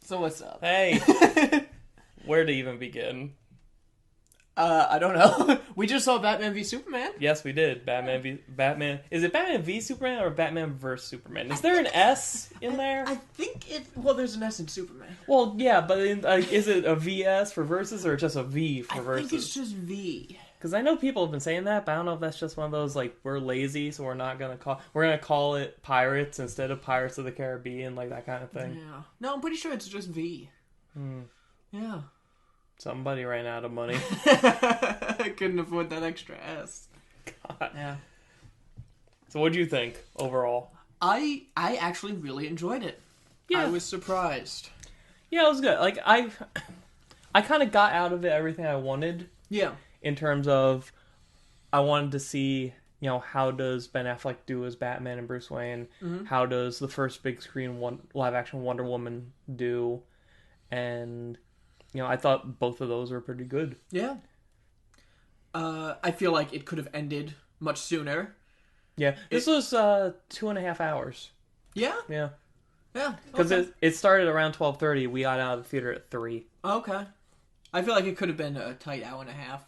So what's up? Hey, where to even begin? I don't know. We just saw Batman v Superman. Yes, we did. Batman. Is it Batman v Superman or Batman vs Superman? Is there an S in there? I think it. Well, there's an S in Superman. Well, yeah, but is it a VS for versus or just a V for versus? I think it's just V. Because I know people have been saying that, but I don't know if that's just one of those like we're lazy, so we're gonna call it Pirates instead of Pirates of the Caribbean, like that kind of thing. Yeah. No, I'm pretty sure it's just V. Yeah. Somebody ran out of money. I couldn't afford that extra S. God. Yeah. So what do you think overall? I actually really enjoyed it. Yeah. I was surprised. Yeah, it was good. Like I kind of got out of it everything I wanted. Yeah. In terms of, I wanted to see, how does Ben Affleck do as Batman and Bruce Wayne? Mm-hmm. How does the first big screen live action Wonder Woman do? And, I thought both of those were pretty good. Yeah. I feel like it could have ended much sooner. Yeah. This was 2.5 hours. Yeah? Yeah. Yeah. Because okay. it started around 12:30. We got out of the theater at 3. Okay. I feel like it could have been a tight hour and a half.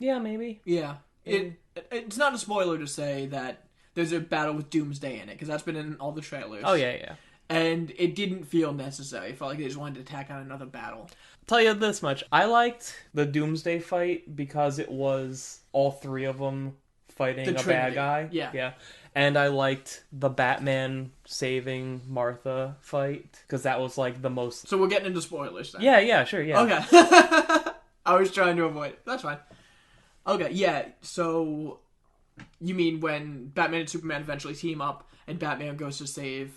Yeah, maybe. Yeah. It's not a spoiler to say that there's a battle with Doomsday in it, because that's been in all the trailers. Oh, yeah. And it didn't feel necessary. I felt like they just wanted to tack on another battle. Tell you this much. I liked the Doomsday fight because it was all three of them fighting a bad guy. Yeah. And I liked the Batman saving Martha fight because that was like the most... So we're getting into spoilers then. Yeah, sure, yeah. Okay. I was trying to avoid it. That's fine. Okay, yeah, so you mean when Batman and Superman eventually team up and Batman goes to save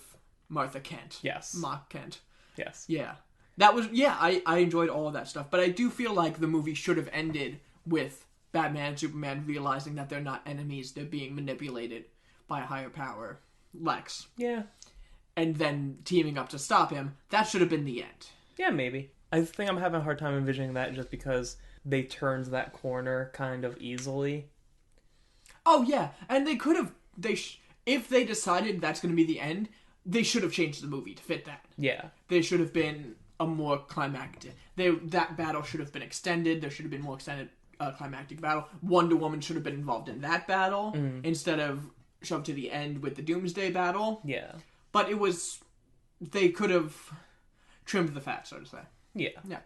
Martha Kent? Yes. Mark Kent. Yes. Yeah. That was, I enjoyed all of that stuff, but I do feel like the movie should have ended with Batman and Superman realizing that they're not enemies, they're being manipulated by a higher power, Lex. Yeah. And then teaming up to stop him. That should have been the end. Yeah, maybe. I think I'm having a hard time envisioning that just because they turned that corner kind of easily. Oh, yeah. And they could have... if they decided that's going to be the end, they should have changed the movie to fit that. Yeah. They should have been a more climactic... That battle should have been extended. There should have been more extended climactic battle. Wonder Woman should have been involved in that battle instead of shoved to the end with the Doomsday battle. Yeah. But it was... They could have trimmed the fat, so to say. Yeah. Yeah.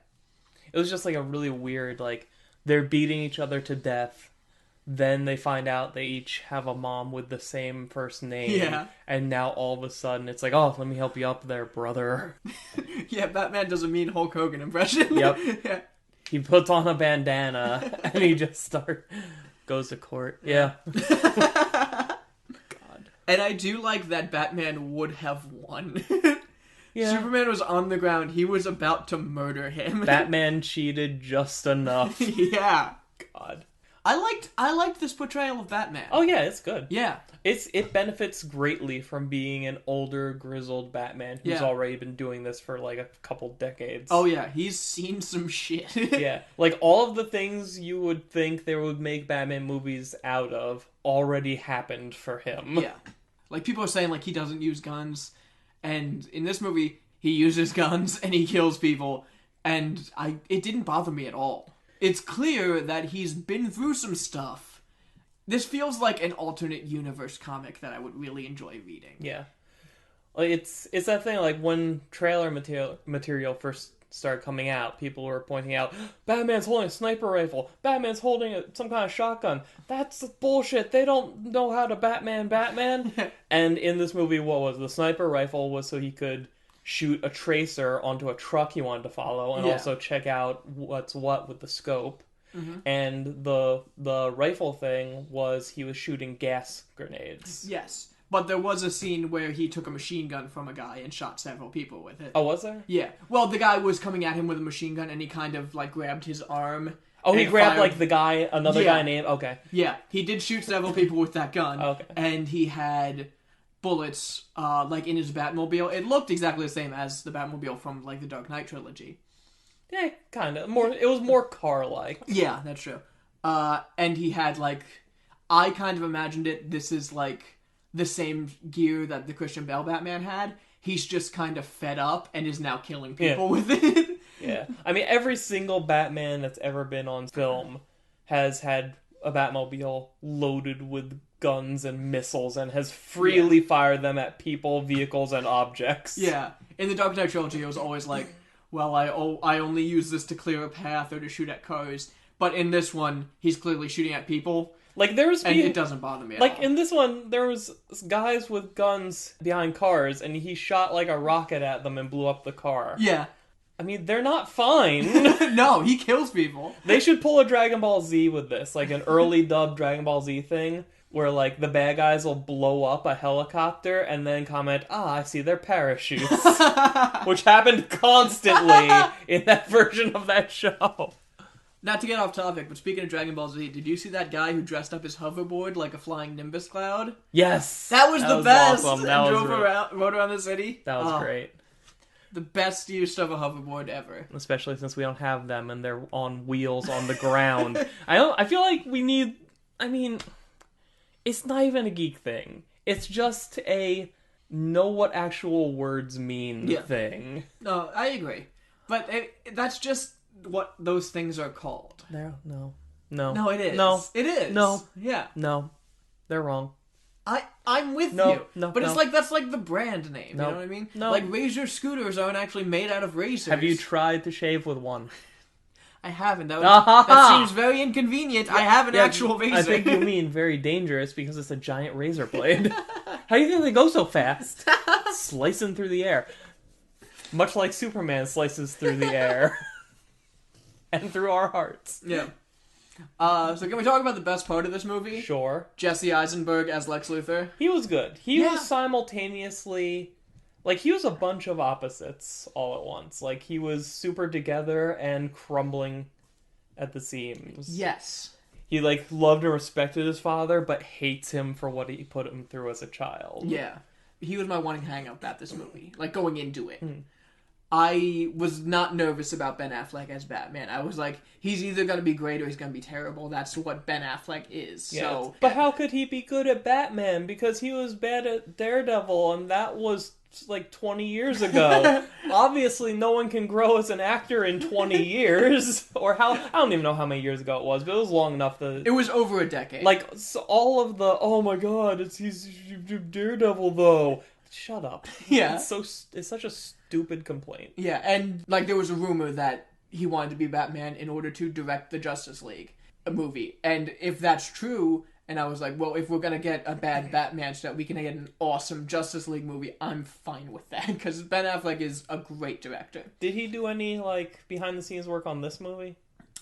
It was just like a really weird, like, they're beating each other to death. Then they find out they each have a mom with the same first name. Yeah. And now all of a sudden it's like, oh, let me help you up there, brother. Yeah, Batman does a mean Hulk Hogan impression. Yep. Yeah. He puts on a bandana and he just goes to court. Yeah. God. And I do like that Batman would have won. Yeah. Superman was on the ground. He was about to murder him. Batman cheated just enough. Yeah. God. I liked this portrayal of Batman. Oh yeah, it's good. Yeah. It benefits greatly from being an older, grizzled Batman who's already been doing this for like a couple decades. Oh yeah, he's seen some shit. Yeah. Like all of the things you would think they would make Batman movies out of already happened for him. Yeah. Like people are saying like he doesn't use guns. And in this movie, he uses guns and he kills people, and it didn't bother me at all. It's clear that he's been through some stuff. This feels like an alternate universe comic that I would really enjoy reading. Yeah. Like it's that thing, like when trailer material first started coming out, people were pointing out, Batman's holding a sniper rifle, Batman's holding some kind of shotgun. That's bullshit. They don't know how to Batman. And in this movie, what was the sniper rifle was so he could shoot a tracer onto a truck he wanted to follow and also check out what's what with the scope. Mm-hmm. And the rifle thing was he was shooting gas grenades. Yes. But there was a scene where he took a machine gun from a guy and shot several people with it. Oh, was there? Yeah. Well, the guy was coming at him with a machine gun, and he kind of, like, grabbed his arm. Oh, he grabbed, fired... like, the guy, another guy named... Okay. Yeah. He did shoot several people with that gun. Okay. And he had bullets, like, in his Batmobile. It looked exactly the same as the Batmobile from, like, the Dark Knight trilogy. Yeah, kind of. It was more car-like. Yeah, that's true. And he had, like... I kind of imagined it. This is, like... the same gear that the Christian Bale Batman had. he's just kind of fed up and is now killing people with it. Yeah. I mean, every single Batman that's ever been on film has had a Batmobile loaded with guns and missiles and has freely fired them at people, vehicles, and objects. Yeah. In the Dark Knight trilogy, it was always like, well, I only use this to clear a path or to shoot at cars. But in this one, he's clearly shooting at people. Like, it doesn't bother me at all. Like, in this one, there was guys with guns behind cars, and he shot, like, a rocket at them and blew up the car. Yeah. I mean, they're not fine. No, he kills people. They should pull a Dragon Ball Z with this, like an early dub Dragon Ball Z thing, where, like, the bad guys will blow up a helicopter and then comment, I see their parachutes. Which happened constantly in that version of that show. Not to get off topic, but speaking of Dragon Ball Z, did you see that guy who dressed up his hoverboard like a flying Nimbus cloud? Yes! That was the best! Awesome. Rode around the city. That was great. The best use of a hoverboard ever. Especially since we don't have them and they're on wheels on the ground. I feel like we need... I mean, it's not even a geek thing. It's just a know what actual words mean thing. No, I agree. But that's just what those things are called. No, it is. No. It is. No. Yeah. No. They're wrong. I'm with you. No, but it's like, that's like the brand name, you know what I mean? No. Like, Razor scooters aren't actually made out of razors. Have you tried to shave with one? I haven't. That seems very inconvenient. I have an actual razor. I think you mean very dangerous because it's a giant razor blade. How do you think they go so fast? Slicing through the air. Much like Superman slices through the air. And through our hearts. Yeah. So can we talk about the best part of this movie? Sure. Jesse Eisenberg as Lex Luthor. He was good. He was simultaneously... Like, he was a bunch of opposites all at once. Like, he was super together and crumbling at the seams. Yes. He, like, loved and respected his father, but hates him for what he put him through as a child. Yeah. He was my one hang-up at this movie. Like, going into it. I was not nervous about Ben Affleck as Batman. I was like, he's either going to be great or he's going to be terrible. That's what Ben Affleck is. Yeah. So, but how could he be good at Batman? Because he was bad at Daredevil, and that was like 20 years ago. Obviously, no one can grow as an actor in 20 years. Or I don't even know how many years ago it was, but it was long enough that... It was over a decade. Like, so all of the, oh my god, he's Daredevil, though. Shut up. Yeah. It's such a stupid complaint. Yeah, and like there was a rumor that he wanted to be Batman in order to direct the Justice League, a movie. And if that's true, and I was like, well, if we're gonna get a bad Batman so that we can get an awesome Justice League movie, I'm fine with that, because Ben Affleck is a great director. Did he do any, like, behind-the-scenes work on this movie?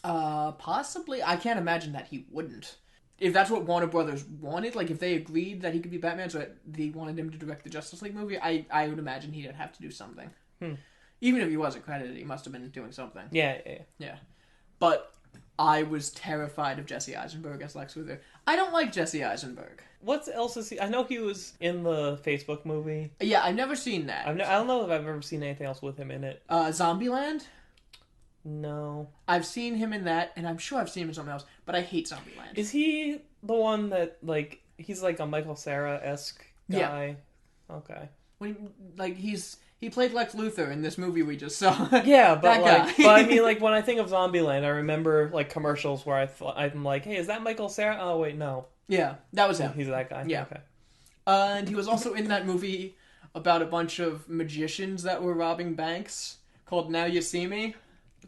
Possibly. I can't imagine that he wouldn't. If that's what Warner Brothers wanted, like if they agreed that he could be Batman, so they wanted him to direct the Justice League movie, I would imagine he'd have to do something. Even if he wasn't credited, he must have been doing something. Yeah. But I was terrified of Jesse Eisenberg as Lex Luthor. I don't like Jesse Eisenberg. What else is he? I know he was in the Facebook movie. Yeah, I've never seen that. I don't know if I've ever seen anything else with him in it. Zombieland? No. I've seen him in that, and I'm sure I've seen him in something else, but I hate Zombieland. Is he the one that, like, he's like a Michael Cera-esque guy? Yeah. Okay. He played Lex Luthor in this movie we just saw. Yeah, but that guy. but I mean, like, when I think of Zombieland, I remember, like, commercials where I'm like, hey, is that Michael Cera? Oh, wait, no. Yeah, that was him. He's that guy? Yeah. Okay. And he was also in that movie about a bunch of magicians that were robbing banks called Now You See Me.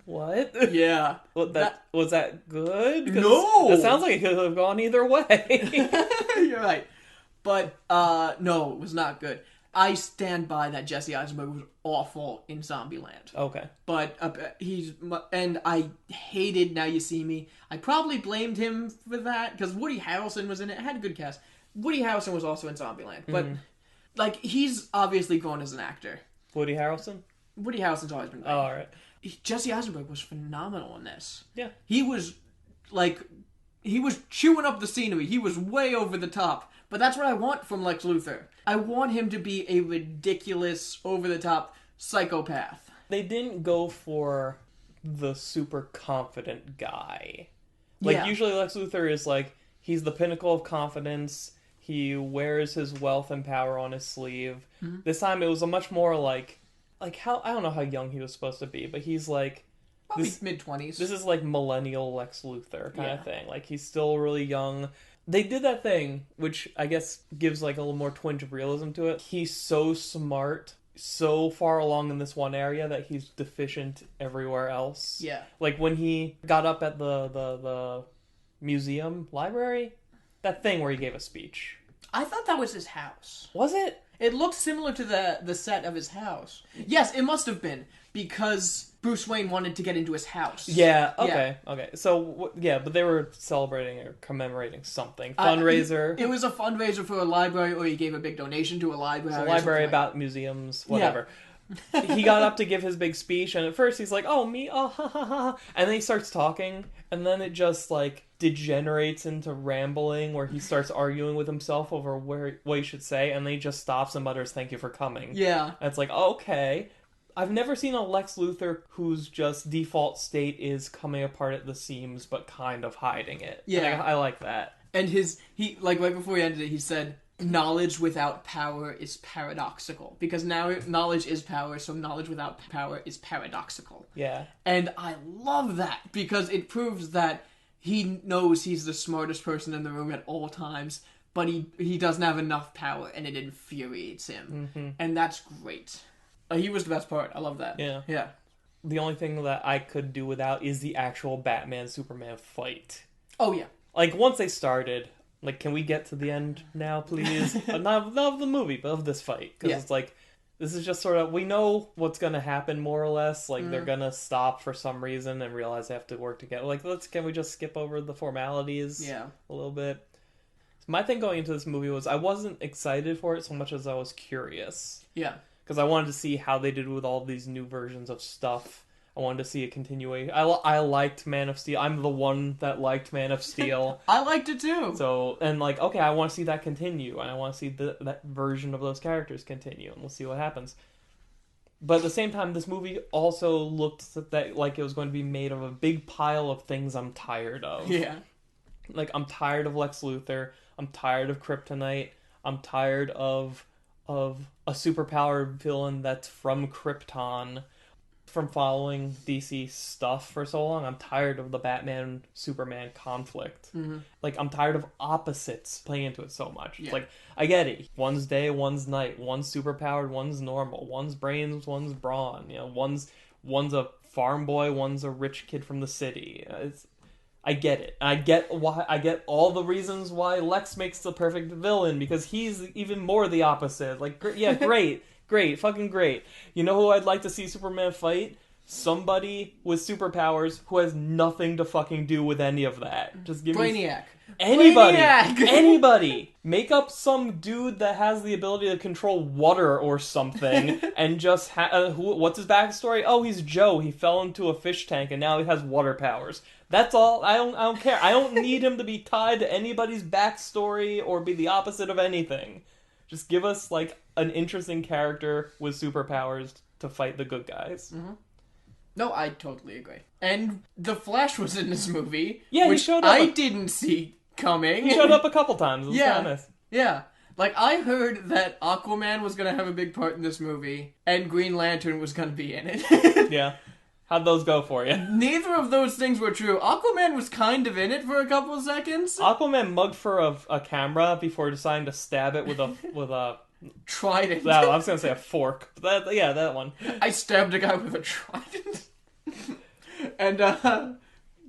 What? Yeah. Was that good? No! That sounds like it could have gone either way. You're right. But, no, it was not good. I stand by that Jesse Eisenberg was awful in Zombieland. Okay. But and I hated Now You See Me. I probably blamed him for that, because Woody Harrelson was in it. It had a good cast. Woody Harrelson was also in Zombieland. But, like, he's obviously grown as an actor. Woody Harrelson? Woody Harrelson's always been great. Oh, alright. Jesse Eisenberg was phenomenal in this. Yeah. He was chewing up the scenery. He was way over the top. But that's what I want from Lex Luthor. I want him to be a ridiculous, over-the-top psychopath. They didn't go for the super confident guy. Like, usually Lex Luthor is like, he's the pinnacle of confidence. He wears his wealth and power on his sleeve. This time it was a much more like how, I don't know how young he was supposed to be, but he's like Probably mid-20s. This is like millennial Lex Luthor kind of thing. Like, he's still really young. They did that thing, which I guess gives like a little more twinge of realism to it. He's so smart, so far along in this one area that he's deficient everywhere else. Yeah. Like when he got up at the museum library, that thing where he gave a speech. I thought that was his house. Was it? It looked similar to the set of his house. Yes, it must have been, because Bruce Wayne wanted to get into his house. Yeah, okay. So, yeah, but they were celebrating or commemorating something. Fundraiser. It was a fundraiser for a library, or he gave a big donation to a library. It's a library about museums, whatever. Yeah. He got up to give his big speech, and at first he's like, oh, me, oh, ha, ha, ha. And then he starts talking, and then it just, like, degenerates into rambling, where he starts arguing with himself over what he should say, and then he just stops and mutters, thank you for coming. Yeah. And it's like, okay. I've never seen a Lex Luthor whose just default state is coming apart at the seams, but kind of hiding it. Yeah. I like that. And he like, right before he ended it, he said, knowledge without power is paradoxical. Because now knowledge is power, so knowledge without power is paradoxical. Yeah. And I love that, because it proves that he knows he's the smartest person in the room at all times, but he doesn't have enough power, and it infuriates him. Mm-hmm. And that's great. He was the best part. I love that. Yeah. Yeah. The only thing that I could do without is the actual Batman-Superman fight. Oh, yeah. Like, once they started, like, can we get to the end now, please? not of the movie, but of this fight. Because it's like, this is just sort of, we know what's going to happen, more or less. Like, they're going to stop for some reason and realize they have to work together. Like, can we just skip over the formalities a little bit? My thing going into this movie was I wasn't excited for it so much as I was curious. Yeah. Because I wanted to see how they did with all these new versions of stuff. I wanted to see a continuation. I liked Man of Steel. I'm the one that liked Man of Steel. I liked it too. So, and like, okay, I want to see that continue. And I want to see that version of those characters continue. And we'll see what happens. But at the same time, this movie also looked like it was going to be made of a big pile of things I'm tired of. Yeah. Like, I'm tired of Lex Luthor. I'm tired of Kryptonite. I'm tired of a superpowered villain that's from Krypton. From following DC stuff for so long, I'm tired of the Batman-Superman conflict. Mm-hmm. Like, I'm tired of opposites playing into it so much. Yeah. It's like, I get it. One's day, one's night. One's superpowered, one's normal. One's brains, one's brawn. You know, one's a farm boy, one's a rich kid from the city. I get it. I get all the reasons why Lex makes the perfect villain, because he's even more the opposite. Like, yeah, great. Great, fucking great. You know who I'd like to see Superman fight? Somebody with superpowers who has nothing to fucking do with any of that. Just give Brainiac. Anybody. Brainiac. Anybody. Make up some dude that has the ability to control water or something, and just what's his backstory? Oh, he's Joe. He fell into a fish tank and now he has water powers. That's all. I don't care. I don't need him to be tied to anybody's backstory or be the opposite of anything. Just give us, like, an interesting character with superpowers to fight the good guys. Mm-hmm. No, I totally agree. And the Flash was in this movie. Yeah, which he showed up. I didn't see coming. He showed up a couple times. It was kind of nice. Yeah. Like, I heard that Aquaman was going to have a big part in this movie, and Green Lantern was going to be in it. Yeah. How'd those go for you? Neither of those things were true. Aquaman was kind of in it for a couple of seconds. Aquaman mugged for a camera before deciding to stab it with a trident. No, I was gonna say a fork. That one. I stabbed a guy with a trident. And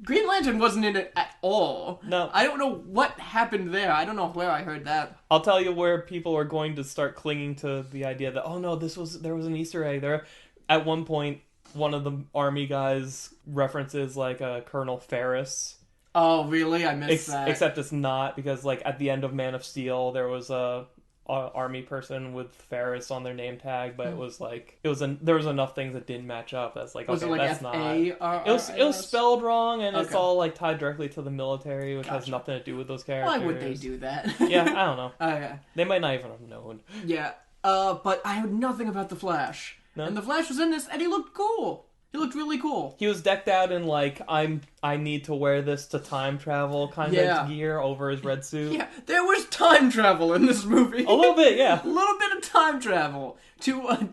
Green Lantern wasn't in it at all. No. I don't know what happened there. I don't know where I heard that. I'll tell you where people are going to start clinging to the idea that, oh no, there was an Easter egg there. At one point, one of the army guys references, like, Colonel Ferris. Oh, really? I missed that. Except it's not, because, like, at the end of Man of Steel, there was a army person with Ferris on their name tag, but it was like there was enough things that didn't match up. That's like, was okay, it like that's F-A-R-R-I-S? not. It was spelled wrong, and it's all like tied directly to the military, which has nothing to do with those characters. Why would they do that? Yeah, I don't know. Okay. They might not even have known. Yeah. But I heard nothing about the Flash. No? And the Flash was in this, and he looked cool. He looked really cool. He was decked out in, like, I need to wear this to time travel kind of gear over his red suit. Yeah, there was time travel in this movie. A little bit, yeah. A little bit of time travel to a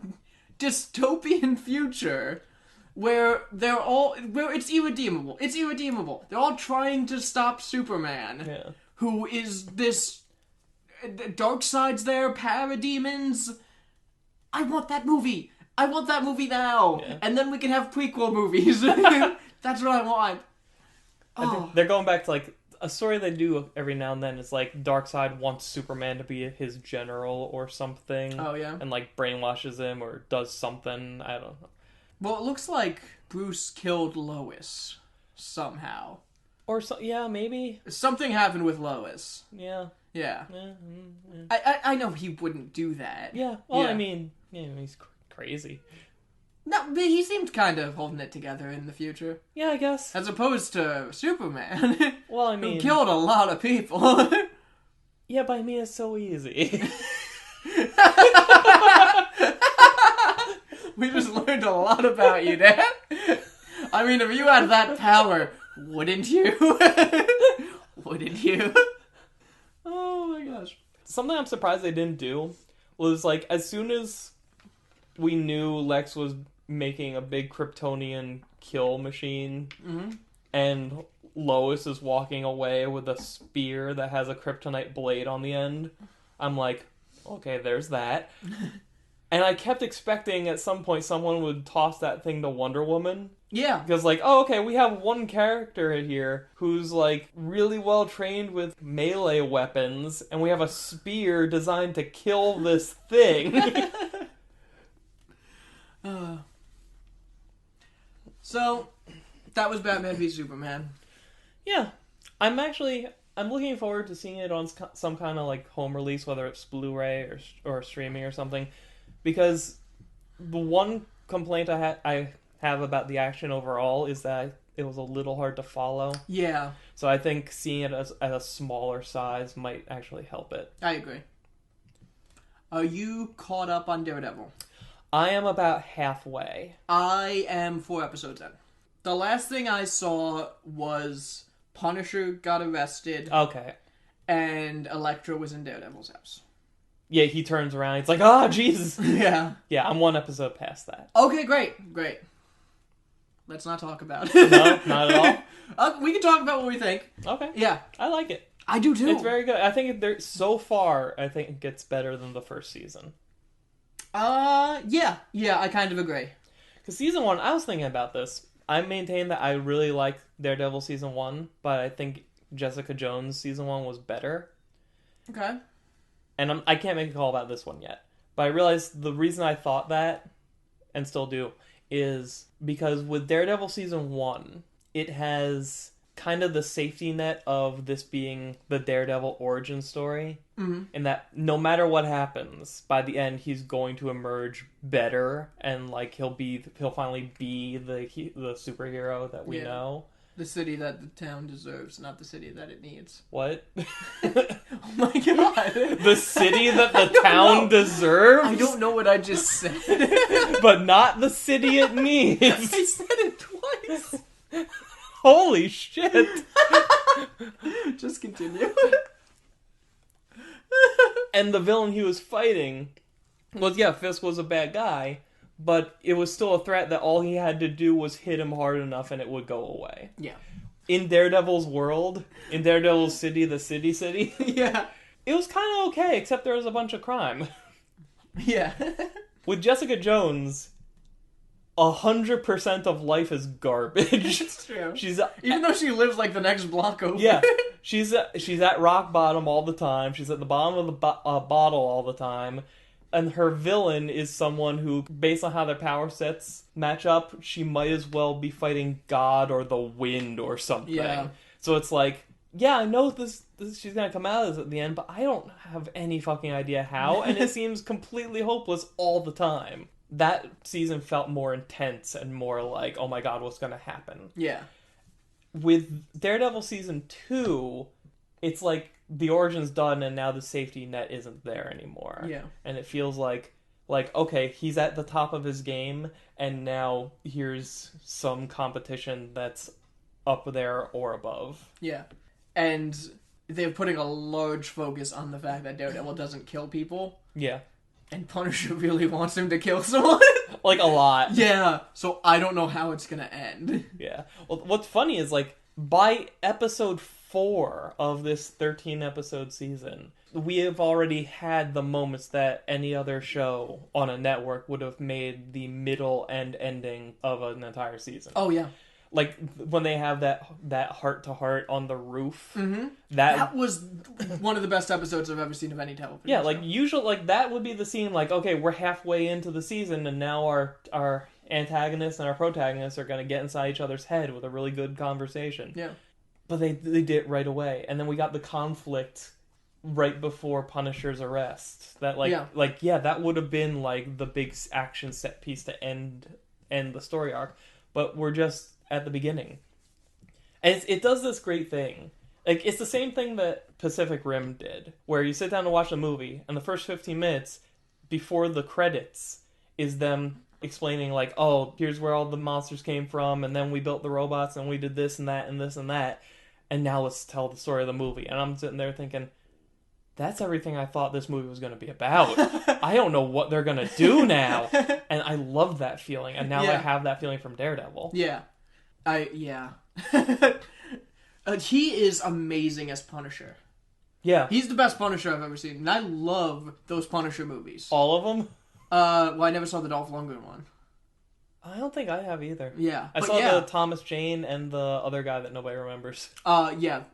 dystopian future where it's irredeemable. It's irredeemable. They're all trying to stop Superman, who is this Darkseid's there, parademons. I want that movie. I want that movie now. Yeah. And then we can have prequel movies. That's what I want. I think they're going back to, like, a story they do every now and then is, like, Darkseid wants Superman to be his general or something. Oh, yeah? And, like, brainwashes him or does something. I don't know. Well, it looks like Bruce killed Lois somehow. Or, yeah, maybe. Something happened with Lois. Yeah. Yeah. Yeah. I know he wouldn't do that. Yeah. Well, yeah. I mean, he's crazy. No, but he seemed kind of holding it together in the future. Yeah, I guess. As opposed to Superman. Well, I mean... who killed a lot of people. Yeah, but I mean, it's so easy. We just learned a lot about you, Dad. I mean, if you had that power, wouldn't you? Wouldn't you? Oh my gosh. Something I'm surprised they didn't do was, like, as soon as we knew Lex was making a big Kryptonian kill machine, and Lois is walking away with a spear that has a kryptonite blade on the end, I'm like, okay, there's that. And I kept expecting at some point someone would toss that thing to Wonder Woman. Yeah. Because, like, oh, okay, we have one character here who's, like, really well trained with melee weapons, and we have a spear designed to kill this thing. So, that was Batman v Superman. Yeah. I'm looking forward to seeing it on some kind of, like, home release, whether it's Blu-ray or streaming or something. Because the one complaint I have about the action overall is that it was a little hard to follow. Yeah. So I think seeing it at a smaller size might actually help it. I agree. Are you caught up on Daredevil? I am about halfway. I am 4 episodes in. The last thing I saw was Punisher got arrested. Okay. And Elektra was in Daredevil's house. Yeah, he turns around. He's like, oh, Jesus. Yeah. Yeah, I'm 1 episode past that. Okay, great. Let's not talk about it. No, not at all. We can talk about what we think. Okay. Yeah. I like it. I do too. It's very good. I think so far, I think it gets better than the first season. Yeah, I kind of agree. Because season 1, I was thinking about this. I maintain that I really like Daredevil season 1, but I think Jessica Jones season 1 was better. Okay. And I can't make a call about this one yet. But I realized the reason I thought that, and still do, is because with Daredevil season 1, it has kind of the safety net of this being the Daredevil origin story. Mm-hmm. And that no matter what happens, by the end he's going to emerge better, and like he'll finally be the superhero that we know. The city that the town deserves, not the city that it needs. What? Oh my god. The city that the town deserves? I don't know what I just said. But not the city it needs. I said it twice. Holy shit. Just continue. And the villain he was fighting was, Fisk was a bad guy, but it was still a threat that all he had to do was hit him hard enough and it would go away. Yeah. In Daredevil's world, in Daredevil's city, the city, yeah, it was kind of okay, except there was a bunch of crime. Yeah. With Jessica Jones, 100% of life is garbage. It's true. Even though she lives like the next block over. Yeah. She's at rock bottom all the time. She's at the bottom of the bottle all the time. And her villain is someone who, based on how their power sets match up, she might as well be fighting God or the wind or something. Yeah. So it's like, yeah, I know this she's gonna come out of this at the end, but I don't have any fucking idea how, and it seems completely hopeless all the time. That season felt more intense and more like, oh my god, what's gonna happen? Yeah. With Daredevil season 2, it's like the origin's done and now the safety net isn't there anymore. Yeah. And it feels like like, okay, he's at the top of his game, and now here's some competition that's up there or above. Yeah. And they're putting a large focus on the fact that Daredevil doesn't kill people. Yeah. And Punisher really wants him to kill someone. Like, a lot. Yeah. So I don't know how it's gonna end. Yeah. Well, what's funny is, like, by episode 4 of this 13-episode season, we have already had the moments that any other show on a network would have made the middle and ending of an entire season. Oh, yeah. Like, when they have that heart-to-heart on the roof. Mm-hmm. That was one of the best episodes I've ever seen of any television yeah, show. like, usually, like, that would be the scene, like, okay, we're halfway into the season, and now our antagonists and our protagonists are going to get inside each other's head with a really good conversation. Yeah. But they did it right away. And then we got the conflict right before Punisher's arrest. That, that would have been, like, the big action set piece to end the story arc. But we're just at the beginning. And it does this great thing. Like, it's the same thing that Pacific Rim did, where you sit down to watch a movie, and the first 15 minutes before the credits is them explaining, like, oh, here's where all the monsters came from, and then we built the robots, and we did this and that and this and that, and now let's tell the story of the movie. And I'm sitting there thinking, that's everything I thought this movie was going to be about. I don't know what they're going to do now. And I love that feeling, and now I have that feeling from Daredevil. Yeah. He is amazing as Punisher. Yeah. He's the best Punisher I've ever seen, and I love those Punisher movies. All of them? Well, I never saw the Dolph Lundgren one. I don't think I have either. Yeah. I saw the Thomas Jane and the other guy that nobody remembers. Yeah.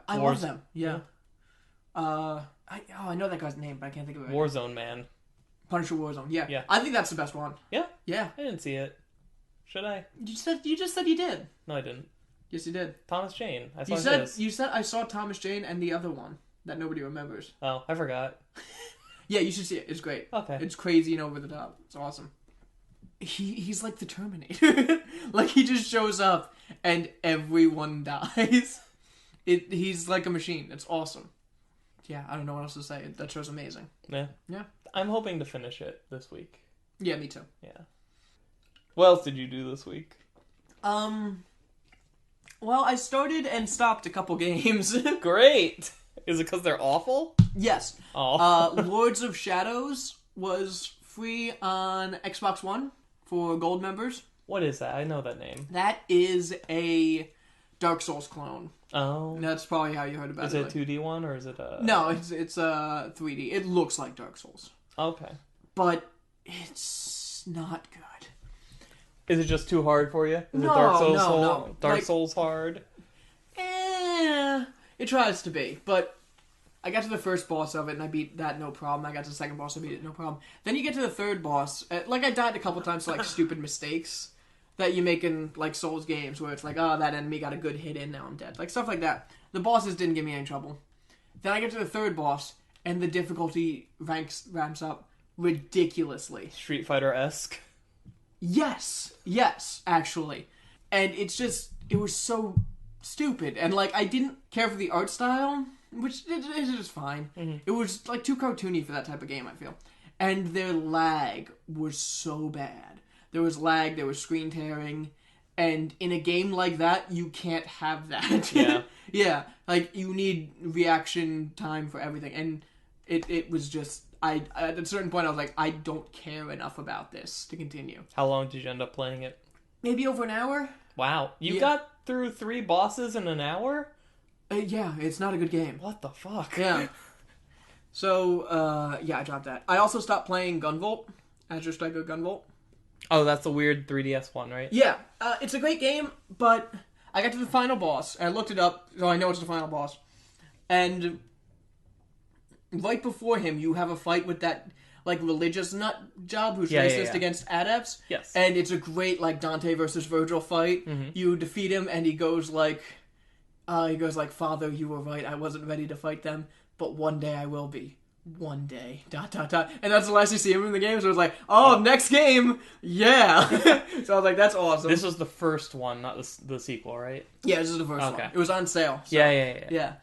I love them. Yeah. I know that guy's name, but I can't think of it. Warzone Man. Punisher Warzone. Yeah. Yeah. I think that's the best one. Yeah? Yeah. I didn't see it. Should I? You just said you did. No, I didn't. Yes, you did. Thomas Jane. I saw You said I saw Thomas Jane and the other one that nobody remembers. Oh, I forgot. Yeah, you should see it. It's great. Okay. It's crazy and over the top. It's awesome. He's like the Terminator. Like, he just shows up and everyone dies. He's like a machine. It's awesome. Yeah, I don't know what else to say. That show's amazing. Yeah. Yeah. I'm hoping to finish it this week. Yeah, me too. Yeah. What else did you do this week? Well, I started and stopped a couple games. Great! Is it because they're awful? Yes. Oh. Lords of Shadows was free on Xbox One for Gold members. What is that? I know that name. That is a Dark Souls clone. Oh. That's probably how you heard about it. Is it a 2D one, or is it a... No, it's 3D. It looks like Dark Souls. Okay. But it's not good. Is it just too hard for you? Is No, it Dark Souls no. Dark Souls hard? It tries to be, but I got to the first boss of it and I beat that no problem. I got to the second boss, I beat it no problem. Then you get to the third boss, like I died a couple times to like stupid mistakes that you make in like Souls games where it's like, oh, that enemy got a good hit in, now I'm dead. Like stuff like that. The bosses didn't give me any trouble. Then I get to the third boss and the difficulty ramps up ridiculously. Street Fighter-esque? Yes, actually. And it was so stupid. And, like, I didn't care for the art style, which it is fine. Mm-hmm. It was, like, too cartoony for that type of game, I feel. And their lag was so bad. There was lag, there was screen tearing, and in a game like that, you can't have that. Yeah. Yeah, like, you need reaction time for everything. And it was just... at a certain point, I was like, I don't care enough about this to continue. How long did you end up playing it? Maybe over an hour. Wow. You got through 3 bosses in an hour? Yeah, it's not a good game. What the fuck? Yeah. So, I dropped that. I also stopped playing Gunvolt. Azure Striker Gunvolt. Oh, that's the weird 3DS one, right? Yeah. It's a great game, but I got to the final boss, and I looked it up, so I know it's the final boss. And... right before him, you have a fight with that, like, religious nut job who's racist against adepts. Yes. And it's a great, like, Dante versus Virgil fight. Mm-hmm. You defeat him, and he goes, like, Father, you were right. I wasn't ready to fight them, but one day I will be. One day. ... And that's the last you see him in the game, so it's like, next game! Yeah! So I was like, that's awesome. This was the first one, not the sequel, right? Yeah, this is the first one. It was on sale. So, Yeah.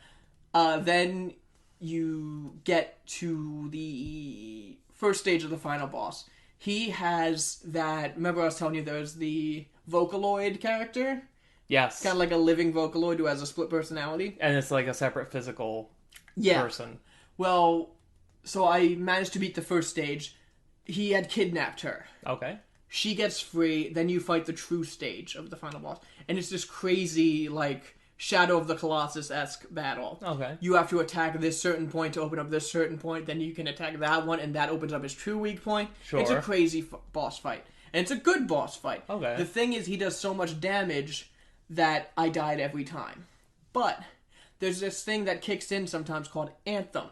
Then... you get to the first stage of the final boss, he has that... Remember I was telling you there's the Vocaloid character? Yes. Kind of like a living Vocaloid who has a split personality. And it's like a separate physical person. Well, so I managed to beat the first stage. He had kidnapped her. Okay. She gets free, then you fight the true stage of the final boss. And it's this crazy, like, Shadow of the Colossus-esque battle. Okay. You have to attack this certain point to open up this certain point, then you can attack that one, and that opens up his true weak point. Sure. It's a crazy boss fight. And it's a good boss fight. Okay. The thing is, he does so much damage that I died every time. But there's this thing that kicks in sometimes called Anthem,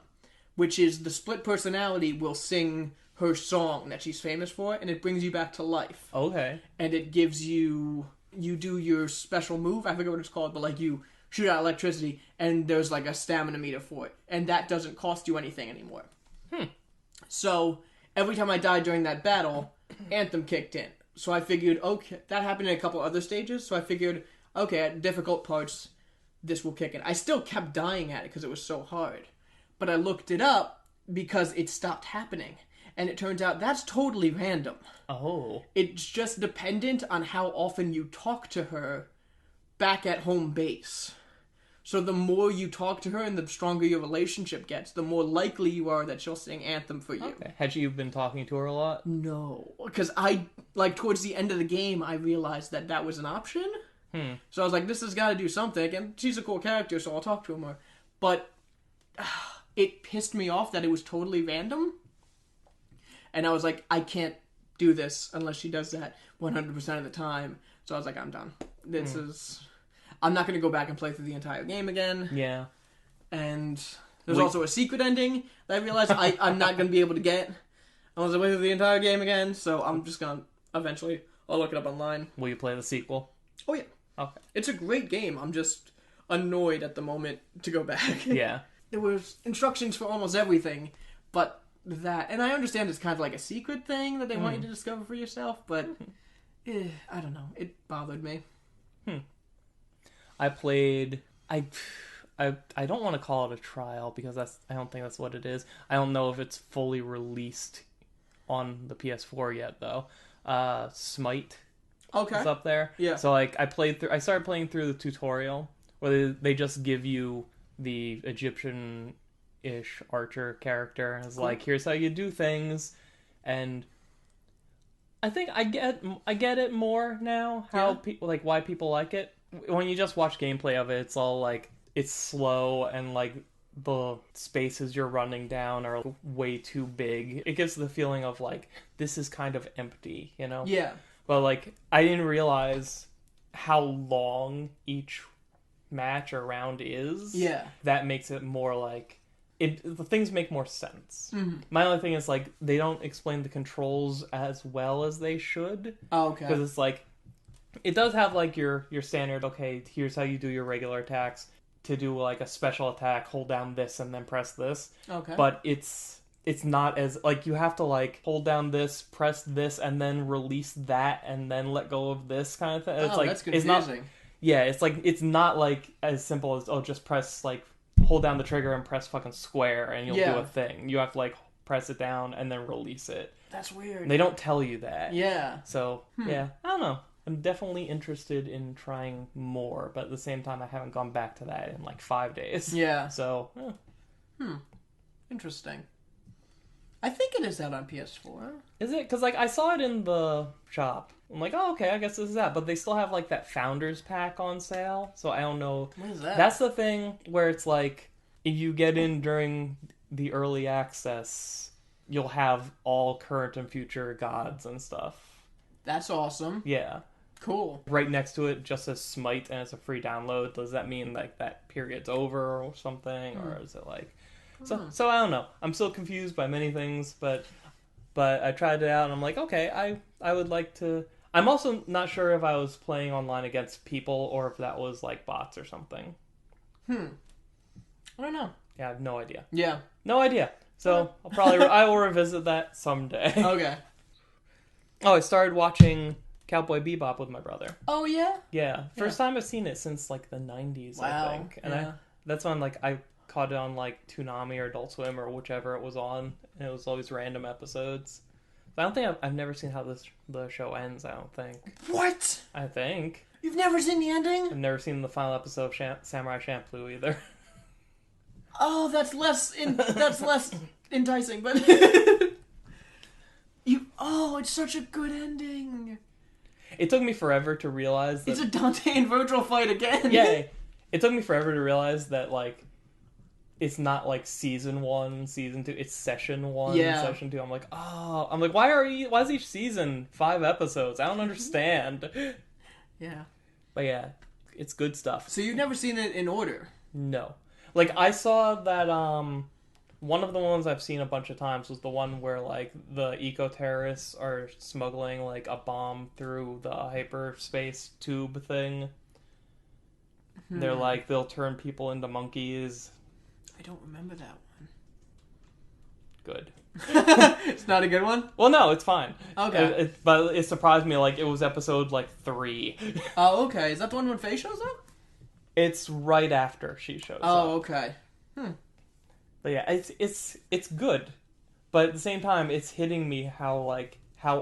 which is the split personality will sing her song that she's famous for, and it brings you back to life. Okay. And it gives you do your special move, I forget what it's called, but like you shoot out electricity, and there's like a stamina meter for it, and that doesn't cost you anything anymore. So every time I died during that battle, Anthem kicked in. So I figured, okay, that happened in a couple other stages, so I figured, okay, at difficult parts, this will kick in. I still kept dying at it because it was so hard. But I looked it up because it stopped happening. And it turns out that's totally random. Oh. It's just dependent on how often you talk to her back at home base. So the more you talk to her and the stronger your relationship gets, the more likely you are that she'll sing Anthem for you. Okay. Had you been talking to her a lot? No. Because towards the end of the game, I realized that that was an option. So I was like, this has got to do something. And she's a cool character, so I'll talk to her more. But it pissed me off that it was totally random. And I was like, I can't do this unless she does that 100% of the time. So I was like, I'm done. I'm not going to go back and play through the entire game again. Yeah. And there's also a secret ending that I realized I'm not going to be able to get unless I play through the entire game again. So I'm just going to eventually, I'll look it up online. Will you play the sequel? Oh, yeah. Okay. It's a great game. I'm just annoyed at the moment to go back. Yeah. There was instructions for almost everything, but that... And I understand it's kind of like a secret thing that they want you to discover for yourself, but I don't know. It bothered me. I played... I don't want to call it a trial because I don't think that's what it is. I don't know if it's fully released on the PS4 yet, though. Smite. Okay. It's up there. Yeah. So like I started playing through the tutorial where they just give you the Egyptian-ish archer character and it's like, here's how you do things, and I think I get it more now how people like why people like it. When you just watch gameplay of it, it's all like it's slow and like the spaces you're running down are way too big. It gives the feeling of like this is kind of empty, you know? Yeah. But, like, I didn't realize how long each match or round is. Yeah. That makes it more, like... the things make more sense. Mm-hmm. My only thing is, like, they don't explain the controls as well as they should. Oh, okay. Because it's, like... It does have, like, your standard, okay, here's how you do your regular attacks. To do, like, a special attack, hold down this and then press this. Okay. But it's not as, like, you have to, like, hold down this, press this, and then release that, and then let go of this kind of thing. It's like, that's confusing. It's not, yeah, it's like, it's not, like, as simple as, oh, just press, like, hold down the trigger and press fucking square, and you'll do a thing. You have to, like, press it down and then release it. That's weird. And they don't tell you that. Yeah. So, yeah, I don't know. I'm definitely interested in trying more, but at the same time, I haven't gone back to that in, like, 5 days. Yeah. So, Interesting. I think it is out on PS4. Is it? Because, like, I saw it in the shop. I'm like, oh, okay, I guess this is that. But they still have, like, that Founders Pack on sale. So I don't know. What is that? That's the thing where it's like, if you get in during the early access, you'll have all current and future gods and stuff. That's awesome. Yeah. Cool. Right next to it just says Smite and it's a free download. Does that mean, like, that period's over or something? Or is it, like... So I don't know. I'm still confused by many things, but I tried it out and I'm like, okay, I would like to... I'm also not sure if I was playing online against people or if that was like bots or something. I don't know. Yeah, I have no idea. Yeah. No idea. So I will revisit that someday. Okay. Oh, I started watching Cowboy Bebop with my brother. Oh, yeah? Yeah. First time I've seen it since like the 90s, Wow. I think. And yeah. that's when like I caught it on like Toonami or Adult Swim or whichever it was on, and it was always random episodes. I don't think I've never seen how the show ends. I don't think. What? I think You've never seen the ending? I've never seen the final episode of Samurai Champloo either. Oh, that's less enticing, but it's such a good ending. It took me forever to realize that It's a Dante and Virgil fight again. yeah, it took me forever to realize that like it's not like season 1, season 2. It's session 1, session 2. I'm like, why is each season 5 episodes? I don't understand. Yeah. But yeah, it's good stuff. So you've never seen it in order? No. Like, I saw that, one of the ones I've seen a bunch of times was the one where, like, the eco-terrorists are smuggling, like, a bomb through the hyperspace tube thing. They're like, they'll turn people into monkeys. I don't remember that one. Good. It's not a good one? Well, no, it's fine. Okay. But it surprised me, like, it was episode, like, 3. Oh, okay. Is that the one when Faye shows up? It's right after she shows up. Oh, okay. But yeah, it's good. But at the same time, it's hitting me how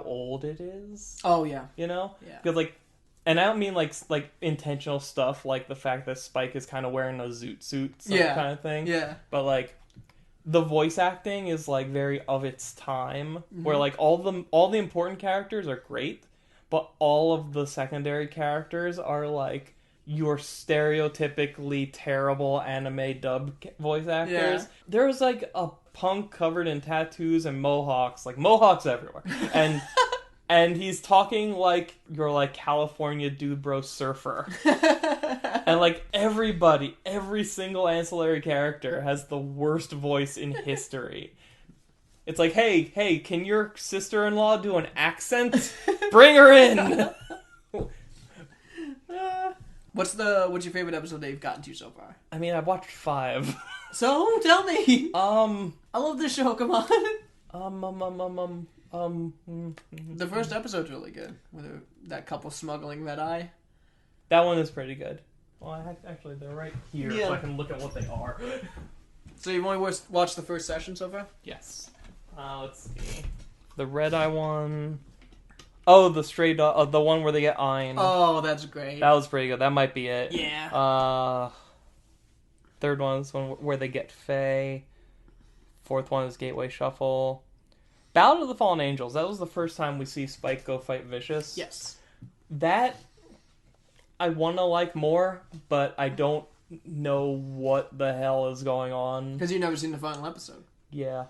old it is. Oh, yeah. You know? Yeah. Because, like, and I don't mean, like intentional stuff, like the fact that Spike is kind of wearing a zoot suit, kind of thing. Yeah. But, like, the voice acting is, like, very of its time, where, like, all the important characters are great, but all of the secondary characters are, like, your stereotypically terrible anime dub voice actors. Yeah. There was, like, a punk covered in tattoos and mohawks, like, mohawks everywhere. And and he's talking like your, like, California dude bro surfer. And, like, every single ancillary character has the worst voice in history. It's like, hey, can your sister-in-law do an accent? Bring her in! What's your favorite episode that you've gotten to so far? I mean, I've watched 5. So, tell me! I love this show, come on! The first episode's really good. With that couple smuggling red eye. That one is pretty good. Well, actually, they're right here, Yeah. so I can look at what they are. So you've only watched the first session so far? Yes. Let's see. The red eye one. Oh, the stray dog. The one where they get Ein. Oh, that's great. That was pretty good. That might be it. Yeah. Third one is one where they get Faye. Fourth one is Gateway Shuffle. Ballad of the Fallen Angels. That was the first time we see Spike go fight Vicious. Yes. That I want to like more, but I don't know what the hell is going on. Because you've never seen the final episode. Yeah.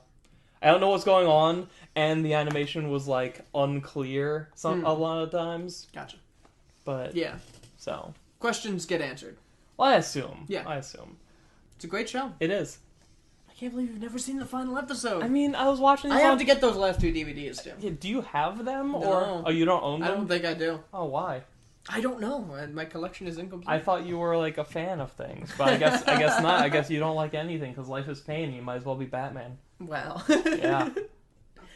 I don't know what's going on, and the animation was, like, unclear a lot of times. Gotcha. But, yeah. So. Questions get answered. Well, I assume. Yeah. I assume. It's a great show. It is. I can't believe you've never seen the final episode. I mean, I was watching this I have to get those last 2 DVDs, too. Yeah, do you have them? No. Or oh, you don't own them? I don't think I do. Oh, why? I don't know. My collection is incomplete. I thought you were, like, a fan of things. But I guess not. I guess you don't like anything, because life is pain. You might as well be Batman. Wow. Yeah.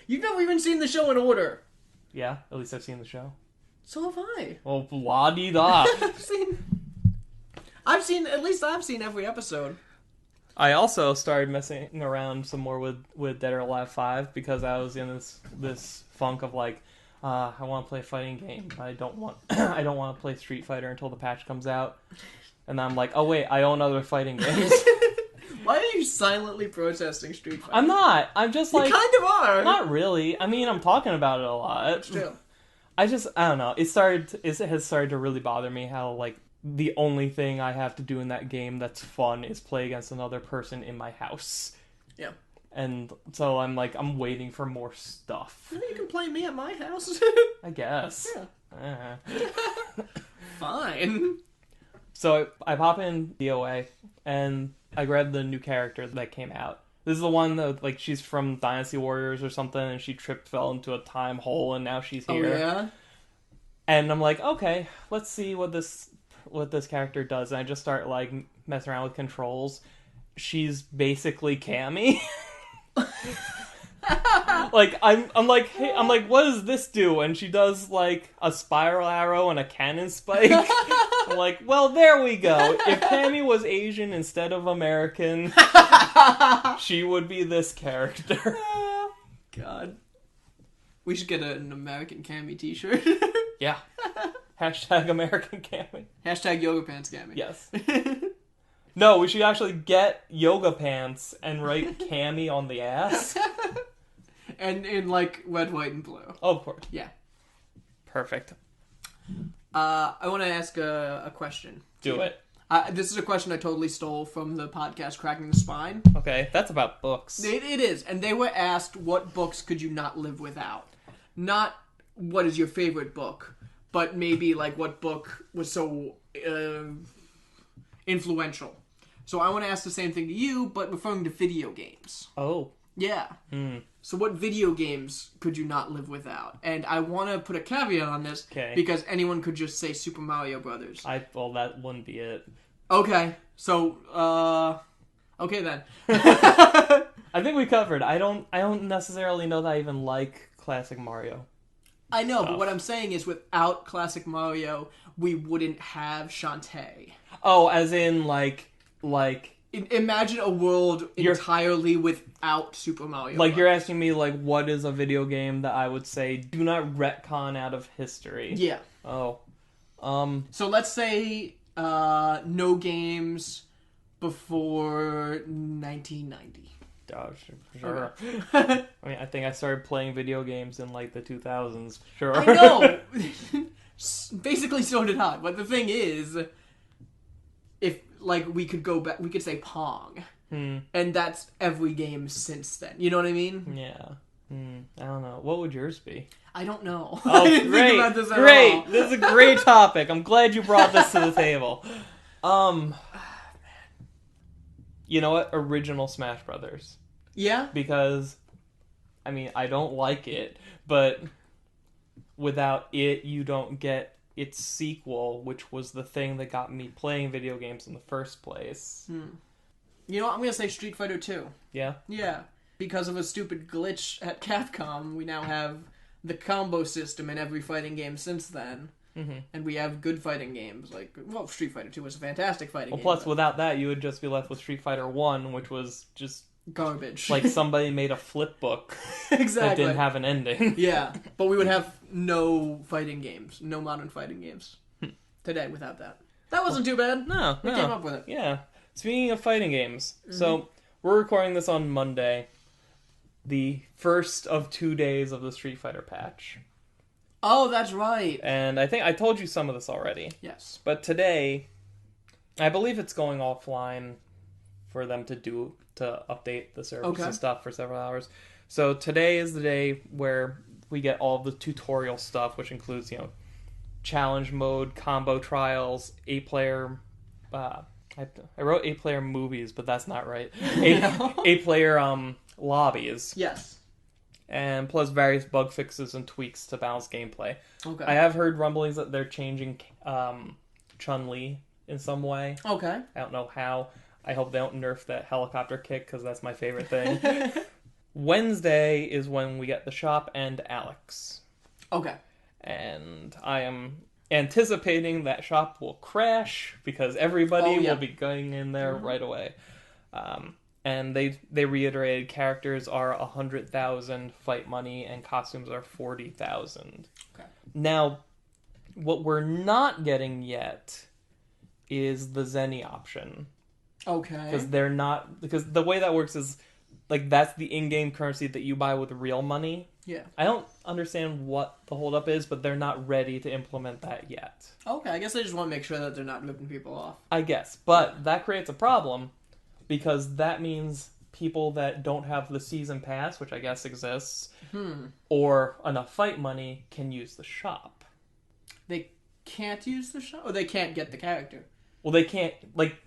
You've never even seen the show in order. Yeah, at least I've seen the show. So have I. Well, la-di-da. I've seen every episode. I also started messing around some more with Dead or Alive 5 because I was in this funk of, like, I want to play a fighting game. I don't want to play Street Fighter until the patch comes out. And then I'm like, oh wait, I own other fighting games. Why are you silently protesting Street Fighter? I'm not. I'm just like... You kind of are. Not really. I mean, I'm talking about it a lot. It's true. I don't know. It has started to really bother me how, like, the only thing I have to do in that game that's fun is play against another person in my house. Yeah. And so I'm like, I'm waiting for more stuff. Well, you can play me at my house. I guess. Yeah. Fine. So I pop in DOA, and I grab the new character that came out. This is the one that, like, she's from Dynasty Warriors or something, and she fell into a time hole, and now she's here. Oh, yeah? And I'm like, okay, let's see what this character does. And I just start, like, messing around with controls. She's basically Cammy. Like I'm like, hey, I'm like, what does this do? And she does like a spiral arrow and a cannon spike. I'm like, well, there we go. If Cammy was Asian instead of American, she would be this character. God. We should get an American Cammy t-shirt. Yeah. Hashtag American Cammy. Hashtag yoga pants Cammy. Yes. No, we should actually get yoga pants and write Cammy on the ass. And in like red, white, and blue. Oh, of course. Yeah. Perfect. I want to ask a question. Do it. This is a question I totally stole from the podcast Cracking the Spine. Okay, that's about books. It is. And they were asked, what books could you not live without? Not what is your favorite book, but maybe like what book was so influential. So I want to ask the same thing to you, but referring to video games. Oh. Yeah. So what video games could you not live without? And I want to put a caveat on this, because anyone could just say Super Mario Brothers. Well, that wouldn't be it. Okay. So, okay then. I think we covered. I don't necessarily know that I even like classic Mario. I know, but what I'm saying is without classic Mario, we wouldn't have Shantae. Oh, as in like Imagine a world entirely without Super Mario. Like, you're asking me, like, what is a video game that I would say do not retcon out of history? Yeah. Oh. So let's say no games before 1990. Oh, sure. I mean, I think I started playing video games in, like, the 2000s. Sure. I know! Basically, so did I. But the thing is, if, like, we could go back, we could say Pong. And that's every game since then. You know what I mean? Yeah. I don't know. What would yours be? I don't know. Oh, I didn't great. think about this at Great. all. This is a great topic. I'm glad you brought this to the table. You know what? Original Smash Brothers. Yeah? Because, I mean, I don't like it, but without it, you don't get its sequel, which was the thing that got me playing video games in the first place. You know what? I'm going to say Street Fighter 2. Yeah? Yeah. Because of a stupid glitch at Capcom, we now have the combo system in every fighting game since then. And we have good fighting games. Like, well, Street Fighter 2 was a fantastic fighting game. Plus, without that, you would just be left with Street Fighter 1, which was just garbage. like somebody made a flip book exactly. that didn't have an ending. Yeah, but we would have no fighting games, no modern fighting games today without that. That wasn't too bad. No, we came up with it. Yeah. Speaking of fighting games, so we're recording this on Monday, the first of 2 days of the Street Fighter patch. Oh, that's right. And I think I told you some of this already. Yes. But today, I believe it's going offline for them to update the servers and stuff for several hours. So today is the day where we get all the tutorial stuff, which includes, challenge mode, combo trials, 8-player... I wrote 8-player movies, but that's not right. 8-player lobbies. Yes. And plus various bug fixes and tweaks to balance gameplay. Okay. I have heard rumblings that they're changing Chun-Li in some way. Okay. I don't know how. I hope they don't nerf that helicopter kick, because that's my favorite thing. Wednesday is when we get the shop and Alex. Okay. And I am anticipating that shop will crash, because everybody will be going in there right away. And they reiterated characters are 100,000 fight money and costumes are 40,000. Okay. Now, what we're not getting yet is the Zenny option. Okay. Because the way that works is, like, that's the in-game currency that you buy with real money. Yeah. I don't understand what the holdup is, but they're not ready to implement that yet. Okay, I guess they just want to make sure that they're not ripping people off. I guess. But that creates a problem, because that means people that don't have the season pass, which I guess exists, or enough fight money can use the shop. They can't use the shop? Or they can't get the character? Well, they can't, like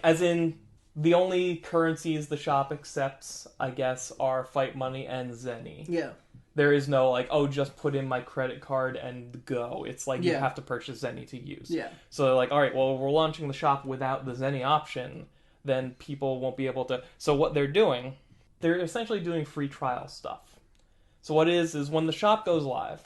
as in, the only currencies the shop accepts, I guess, are fight money and Zenny. Yeah. There is no, just put in my credit card and go. It's like you have to purchase Zenny to use. Yeah. So they're like, all right, well, we're launching the shop without the Zenny option, then people won't be able to... So what they're doing, they're essentially doing free trial stuff. So what it is when the shop goes live,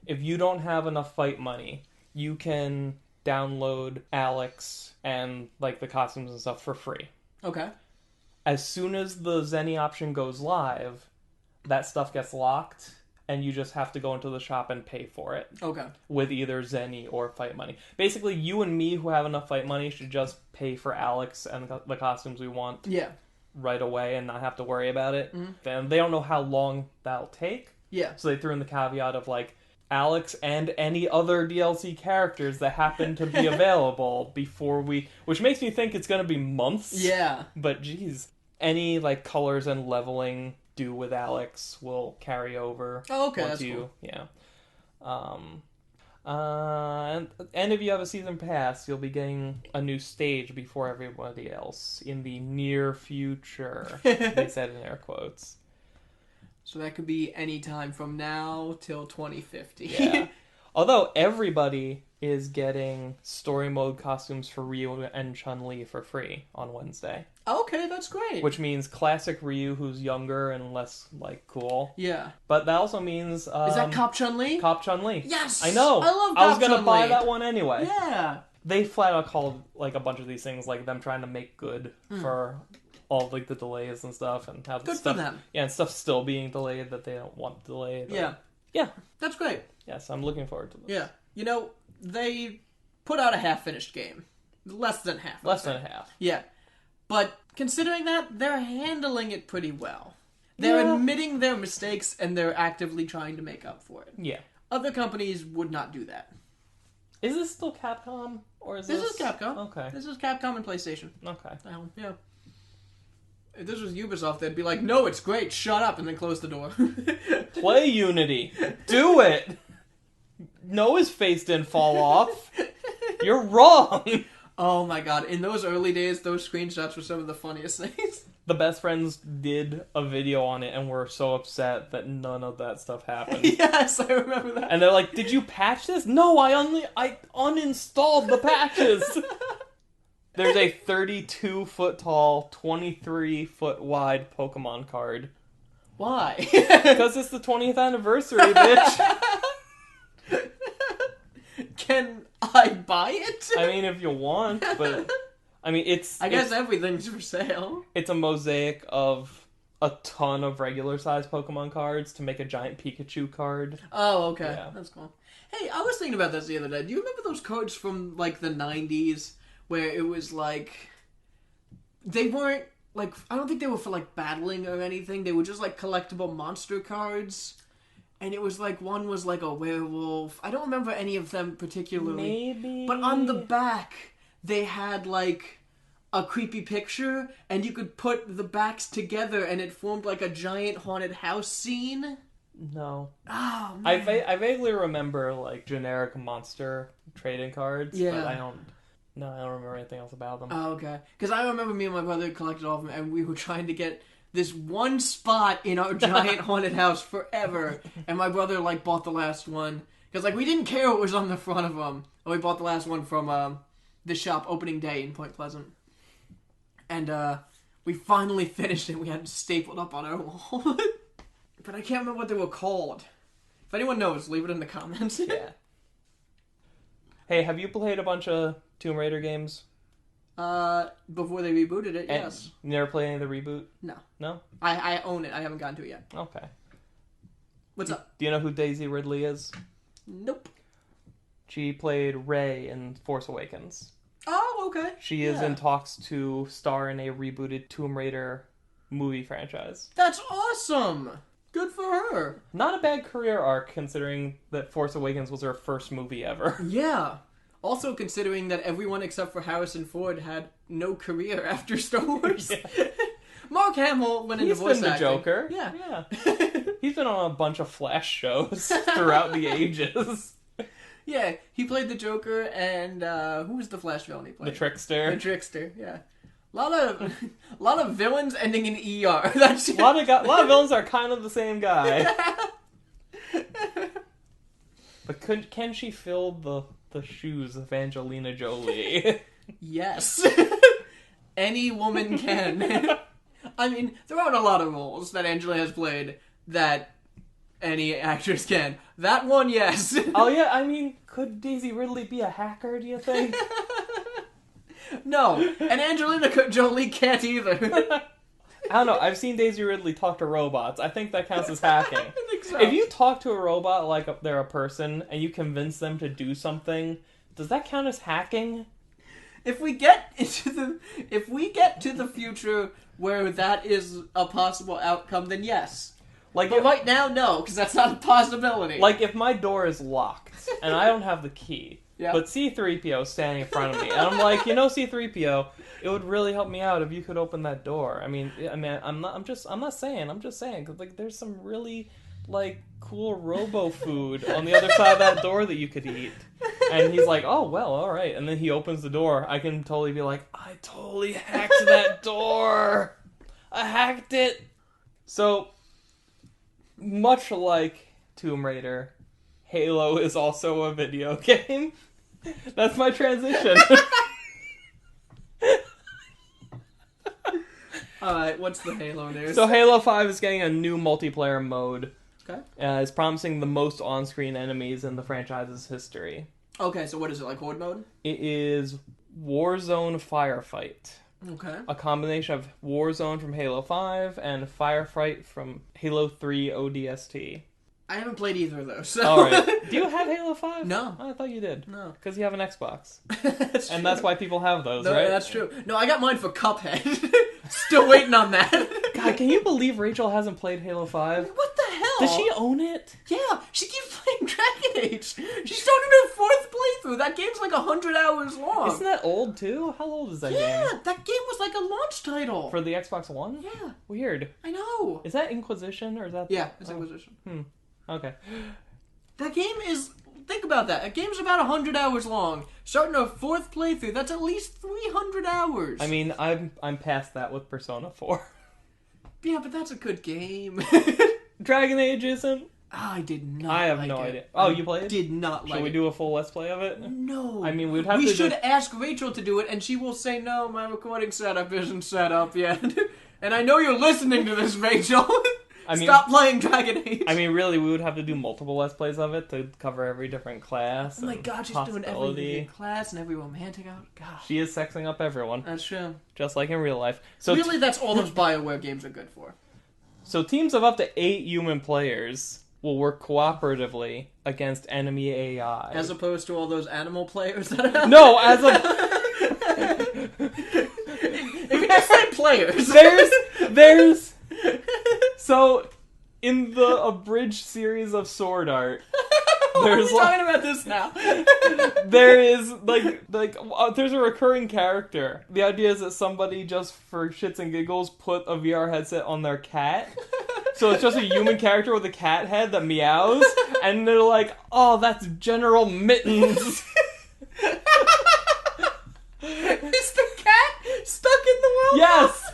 if you don't have enough fight money, you can download Alex and like the costumes and stuff for free. Okay. As soon as the Zenny option goes live, that stuff gets locked, and you just have to go into the shop and pay for it. Okay. With either Zenny or fight money. Basically, you and me who have enough fight money should just pay for Alex and the costumes we want right away and not have to worry about it. Mm-hmm. And they don't know how long that'll take. Yeah. So they threw in the caveat of like, Alex and any other DLC characters that happen to be available before we... Which makes me think it's going to be months. Yeah. But geez. Any like colors and leveling do with Alex will carry over. Oh, okay, that's cool. Yeah. And if you have a season pass, you'll be getting a new stage before everybody else in the near future. They said in air quotes. So that could be any time from now till 2050. Yeah. Although everybody is getting story mode costumes for Ryu and Chun-Li for free on Wednesday. Okay, that's great. Which means classic Ryu, who's younger and less, like, cool. Yeah. But that also means... is that Cop Chun-Li? Cop Chun-Li. Yes! I know! I love Cop I was gonna Chun-Li. buy that one anyway. Yeah! They flat out called, like, a bunch of these things, like, them trying to make good for all, like, the delays and stuff. And how good stuff, for them. Yeah, and stuff still being delayed that they don't want delayed. Yeah. Yeah. That's great. Yes, I'm looking forward to this. Yeah. You know, they put out a half-finished game. Less than half. Less than half. Yeah. But considering that, they're handling it pretty well. They're admitting their mistakes, and they're actively trying to make up for it. Yeah. Other companies would not do that. Is this still Capcom? Or is this... This is Capcom. Okay. This is Capcom and PlayStation. Okay. Yeah. If this was Ubisoft, they'd be like, no, it's great, shut up, and then close the door. Play Unity. Do it! No, his face didn't fall off. You're wrong! Oh my god, in those early days, those screenshots were some of the funniest things. The best friends did a video on it and were so upset that none of that stuff happened. Yes, I remember that. And they're like, did you patch this? No, I uninstalled the patches! There's a 32-foot tall, 23-foot wide Pokemon card. Why? Because it's the 20th anniversary, bitch! Can I buy it? I mean, if you want, but... I mean, I guess everything's for sale. It's a mosaic of a ton of regular-sized Pokemon cards to make a giant Pikachu card. Oh, okay. Yeah. That's cool. Hey, I was thinking about this the other day. Do you remember those cards from, like, the 90s? Where it was, like... They weren't, like... I don't think they were for, like, battling or anything. They were just, like, collectible monster cards. And it was like, one was like a werewolf. I don't remember any of them particularly. Maybe. But on the back, they had like a creepy picture, and you could put the backs together, and it formed like a giant haunted house scene. No. Oh, man. I vaguely remember like generic monster trading cards, but I don't remember anything else about them. Oh, okay. Because I remember me and my brother collected all of them, and we were trying to get this one spot in our giant haunted house forever, and my brother like bought the last one because like we didn't care what was on the front of them. And we bought the last one from the shop opening day in Point Pleasant, and we finally finished it. We had it stapled up on our wall, but I can't remember what they were called. If anyone knows, leave it in the comments. Yeah. Hey, have you played a bunch of Tomb Raider games? Before they rebooted it, yes. You never played any of the reboot? No. No? I own it. I haven't gotten to it yet. Okay. What's up? Do you know who Daisy Ridley is? Nope. She played Rey in Force Awakens. Oh, okay. She is in talks to star in a rebooted Tomb Raider movie franchise. That's awesome! Good for her. Not a bad career arc, considering that Force Awakens was her first movie ever. Yeah. Also considering that everyone except for Harrison Ford had no career after Star Wars. Yeah. Mark Hamill went into voice acting. He's been the Joker. Yeah. He's been on a bunch of Flash shows throughout the ages. Yeah, he played the Joker, and who was the Flash villain he played? The Trickster. The Trickster, yeah. A lot of villains ending in ER. That's a lot of villains are kind of the same guy. But can she fill the shoes of Angelina Jolie? Yes. Any woman can. I mean, there aren't a lot of roles that Angela has played that any actress can. That one, yes. Oh yeah, I mean, could Daisy Ridley be a hacker, do you think? No, and Angelina Jolie can't either. I don't know, I've seen Daisy Ridley talk to robots. I think that counts as hacking. I think so. If you talk to a robot like they're a person, and you convince them to do something, does that count as hacking? If we get to the future where that is a possible outcome, then yes. Like, But right now, no, because that's not a possibility. like if my door is locked, and I don't have the key, Yeah. but C-3PO is standing in front of me, and I'm like, C-3PO, it would really help me out if you could open that door. I'm just saying, 'cause, like, there's some really, like, cool robo food on the other side of that door that you could eat. And he's like, oh, well, alright. And then he opens the door. I can totally be like, I totally hacked that door! I hacked it! So, much like Tomb Raider, Halo is also a video game. That's my transition. Alright, what's the Halo news? So Halo 5 is getting a new multiplayer mode. Okay. It's promising the most on-screen enemies in the franchise's history. Okay, so what is it, like Horde mode? It is Warzone Firefight. Okay. A combination of Warzone from Halo 5 and Firefight from Halo 3 ODST. I haven't played either of those, so... Alright. Do you have Halo 5? No. Oh, I thought you did. No. Because you have an Xbox. That's true. And that's why people have those, No, right? that's true. No, I got mine for Cuphead. Still waiting on that. God, can you believe Rachel hasn't played Halo 5? What the hell? Does she own it? Yeah, she keeps playing Dragon Age. She started her 4th playthrough. That game's like 100 hours long. Isn't that old, too? How old is that game? Yeah, that game was like a launch title. For the Xbox One? Yeah, Weird. I know. Is that Inquisition, or is that... Yeah, it's Inquisition. Okay. That game is... Think about that. A game's about 100 hours long. Starting a 4th playthrough, that's at least 300 hours. I mean, I'm past that with Persona 4. Yeah, but that's a good game. Dragon Age isn't? I did not I have like no it. idea. Oh, you played it? Did not like it. Should we do a full Let's Play of it? No. I mean, we'd have we to... should ask Rachel to do it, and she will say, no, my recording setup isn't set up yet. And I know you're listening to this, Rachel. Stop playing Dragon Age. I mean, really, we would have to do multiple Let's Plays of it to cover every different class. Oh my god, she's doing every class and every romantic out. God. She is sexing up everyone. That's true. Just like in real life. So really, that's all those BioWare games are good for. So teams of up to 8 human players will work cooperatively against enemy AI. As opposed to all those animal players that are... No, as a... If you just say players. There's... So, in the abridged series of Sword Art, there's We're talking about this now. there is there's a recurring character. The idea is that somebody just for shits and giggles put a VR headset on their cat. So it's just a human character with a cat head that meows, and they're like, "Oh, that's General Mittens." Is the cat stuck in the world? Yes.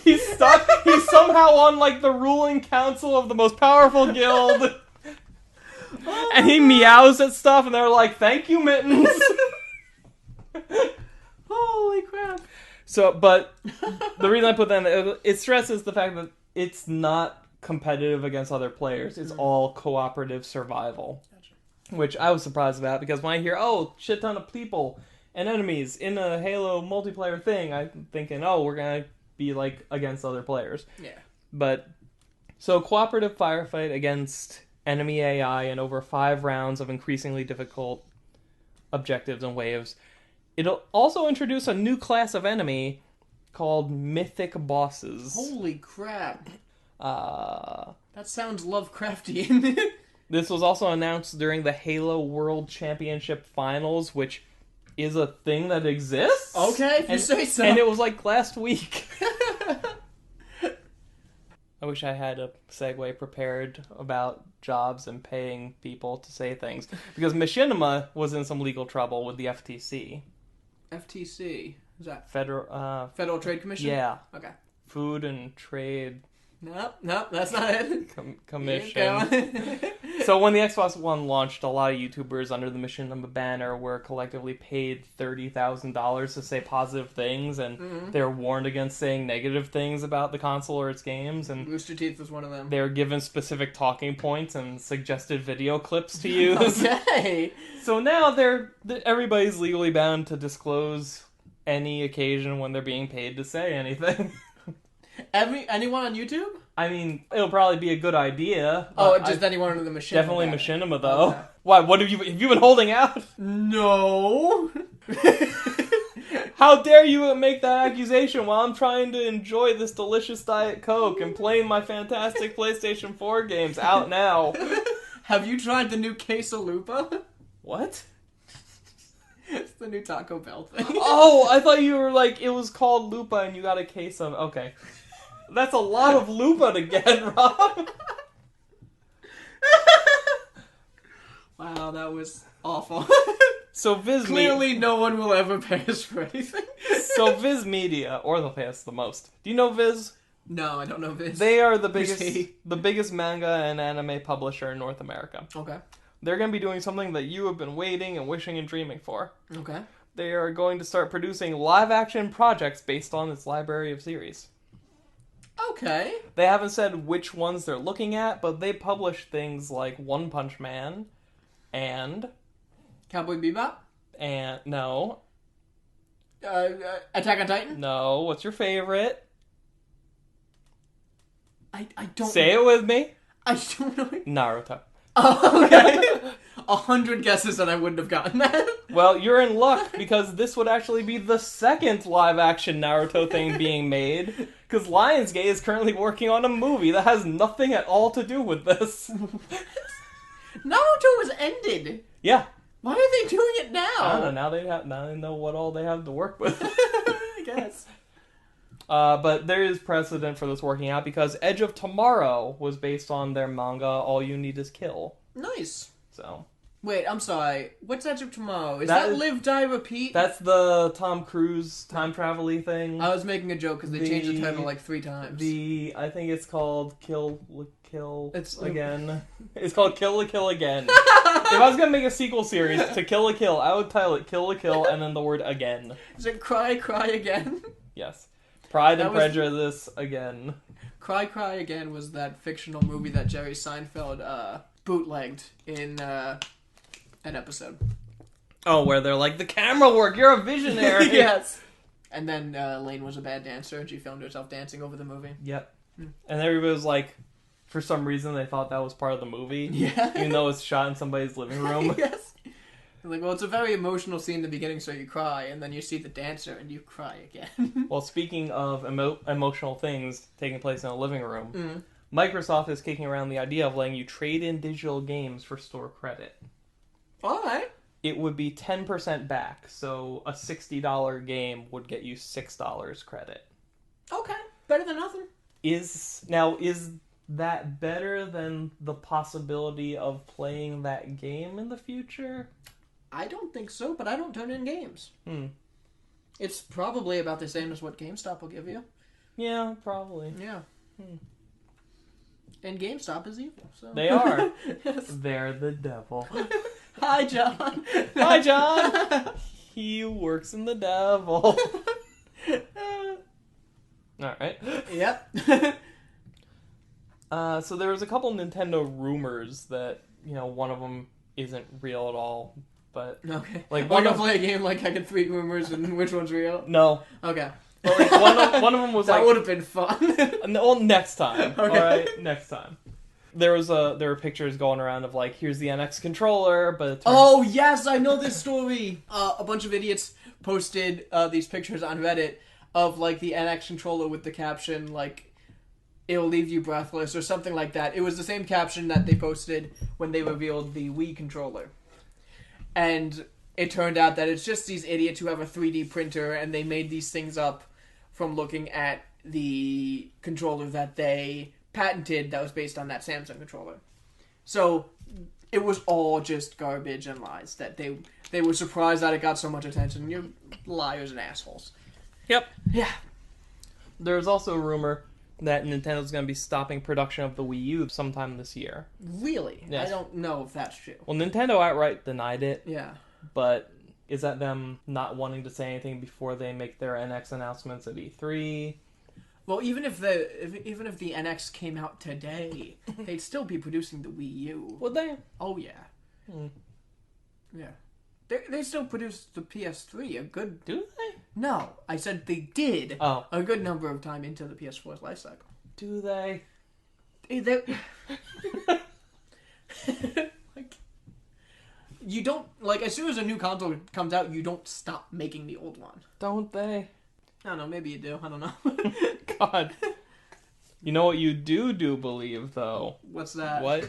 He's stuck. He's somehow on like the ruling council of the most powerful guild. And he meows at stuff, and they're like, "Thank you, Mittens." Holy crap! So, but the reason I put that in, it stresses the fact that it's not competitive against other players. It's all cooperative survival, which I was surprised about because when I hear, "Oh, shit ton of people and enemies in a Halo multiplayer thing," I'm thinking, "Oh, we're gonna be like against other players." Yeah. But so cooperative firefight against enemy AI in over 5 rounds of increasingly difficult objectives and waves. It'll also introduce a new class of enemy called Mythic Bosses. Holy crap. Uh, That sounds Lovecraftian. This was also announced during the Halo World Championship Finals, which is a thing that exists. Okay, if you say so. And it was like last week. I wish I had a segue prepared about jobs and paying people to say things. Because Machinima was in some legal trouble with the FTC. FTC? Is that Federal Trade Commission? Yeah. Okay. Food and Trade Nope, that's not it. Commission. So when the Xbox One launched, a lot of YouTubers under the Machinima banner were collectively paid $30,000 to say positive things, and they were warned against saying negative things about the console or its games. And Rooster Teeth was one of them. they were given specific talking points and suggested video clips to use. Okay. So now everybody's legally bound to disclose any occasion when they're being paid to say anything. Anyone on YouTube? I mean, it'll probably be a good idea. Oh, just anyone under the Machinima. Definitely banner. Machinima, though. Okay. Why? What have you been holding out? No. How dare you make that accusation while I'm trying to enjoy this delicious Diet Coke and playing my fantastic PlayStation 4 games out now? Have you tried the new Quesalupa? What? It's the new Taco Bell thing. Oh, I thought you were like, it was called Lupa and you got a case of... Okay. That's a lot of Lupa to get, Rob. Wow, that was awful. So Viz Clearly no one will ever pay us for anything. So Viz Media, or they'll pay us the most. Do you know Viz? No, I don't know Viz. They are the Who's biggest he? the biggest manga and anime publisher in North America. Okay. They're going to be doing something that you have been waiting and wishing and dreaming for. Okay. They are going to start producing live-action projects based on its library of series. Okay. They haven't said which ones they're looking at, but they publish things like One Punch Man and... Cowboy Bebop? And... No. Attack on Titan? No. What's your favorite? I don't... Say it with me. I don't know. Naruto. Oh, okay. 100 guesses and I wouldn't have gotten that. Well, you're in luck, because this would actually be the second live-action Naruto thing being made, because Lionsgate is currently working on a movie that has nothing at all to do with this. Naruto was ended. Yeah. Why are they doing it now? I don't know, now they know what all they have to work with. I guess. But there is precedent for this working out, because Edge of Tomorrow was based on their manga, All You Need Is Kill. Nice. So... Wait, I'm sorry. What's Edge of Tomorrow? Is That that is- Live, Die, Repeat? That's the Tom Cruise time travel-y thing. I was making a joke because they changed the title like 3 times. I think it's called Kill It's- Again. It's called Kill la Kill Again. If I was gonna make a sequel series to Kill la Kill, I would title it Kill la Kill and then the word again. Is it Cry, Cry Again? Yes. Pride and That was- Prejudice again. Cry, Cry Again was that fictional movie that Jerry Seinfeld bootlegged in an episode. Oh, where they're like, the camera work, you're a visionary. Yes. And then Lane was a bad dancer and she filmed herself dancing over the movie. Yep. And everybody was like, for some reason they thought that was part of the movie. Yeah. Even though it's shot in somebody's living room. Yes. They're like, well, it's a very emotional scene in the beginning, so you cry, and then you see the dancer and you cry again. Well, speaking of emotional things taking place in a living room, Mm. Microsoft is kicking around the idea of letting you trade in digital games for store credit. Alright. It would be 10% back, so a $60 game would get you $6 credit. Okay. Better than nothing. Is that better than the possibility of playing that game in the future? I don't think so, but I don't turn in games. Hmm. It's probably about the same as what GameStop will give you. Yeah, probably. Yeah. And GameStop is evil, so... They are. Yes. They're the devil. Hi, John. Hi, John. He works in the devil. Alright. Yep. So there was a couple Nintendo rumors that, one of them isn't real at all, but... Okay. Like, We're gonna play a game like I can 3 rumors and which one's real? No. Okay. But like, one of them was That like... would have been fun. Well, next time. Okay. Alright? Next time. There were pictures going around of like, here's the NX controller, but it turns... Oh, yes, I know this story. A bunch of idiots posted these pictures on Reddit of, like, the NX controller with the caption, like, it'll leave you breathless or something like that. It was the same caption that they posted when they revealed the Wii controller. And it turned out that it's just these idiots who have a 3D printer and they made these things up from looking at the controller that they patented that was based on that Samsung controller. So it was all just garbage and lies that they were surprised that it got so much attention. You're liars and assholes. Yep. Yeah. There's also a rumor that Nintendo's going to be stopping production of the Wii U sometime this year. Really? Yes. I don't know if that's true. Well, Nintendo outright denied it. Yeah. But is that them not wanting to say anything before they make their NX announcements at E3? Well, even if the NX came out today, they'd still be producing the Wii U. Would they? Oh yeah. Yeah. They still produce the PS3 a good... Do they? No, I said they did Oh. a good number of time into the PS4's life cycle. Do they? Like, you don't... Like, as soon as a new console comes out, you don't stop making the old one. Don't they? I don't know, maybe you do. I don't know. God. You know what you do believe, though? What's that? What?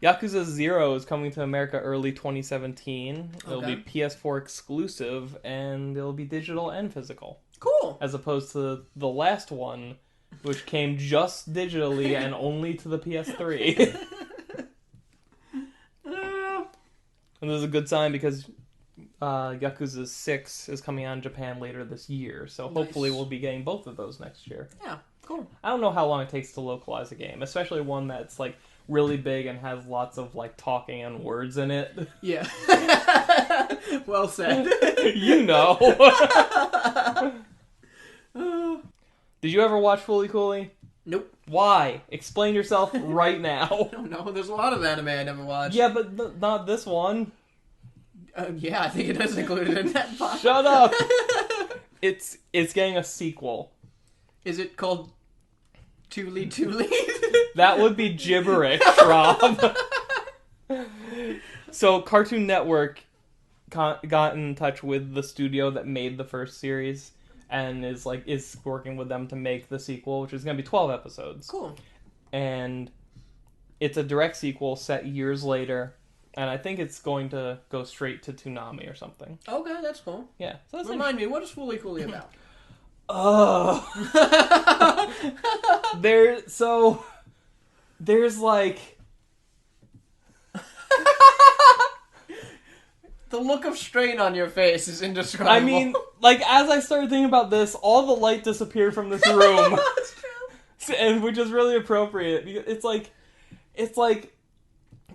Yakuza 0 is coming to America early 2017. It'll be PS4 exclusive, and it'll be digital and physical. Cool. As opposed to the last one, which came just digitally and only to the PS3. And this is a good sign because Yakuza 6 is coming out in Japan later this year, so hopefully we'll be getting both of those next year. Yeah, cool. I don't know how long it takes to localize a game, especially one that's like really big and has lots of like talking and words in it. Yeah. Well said. You know. Did you ever watch Fooly Cooly? Nope. Why? Explain yourself right now. I don't know. There's a lot of anime I never watched. Yeah, but not this one. Yeah, I think it is included in that box. Shut up. It's getting a sequel. Is it called Tuli Tuli? That would be gibberish, Rob. So Cartoon Network got in touch with the studio that made the first series and is working with them to make the sequel, which is going to be 12 episodes. Cool. And it's a direct sequel set years later, and I think it's going to go straight to Toonami or something. Okay, that's cool. Yeah. So that's Remind me, what is Fooly Cooly about? There's like... The look of strain on your face is indescribable. I mean, like, as I started thinking about this, all the light disappeared from this room. That's true. And which is really appropriate. It's like,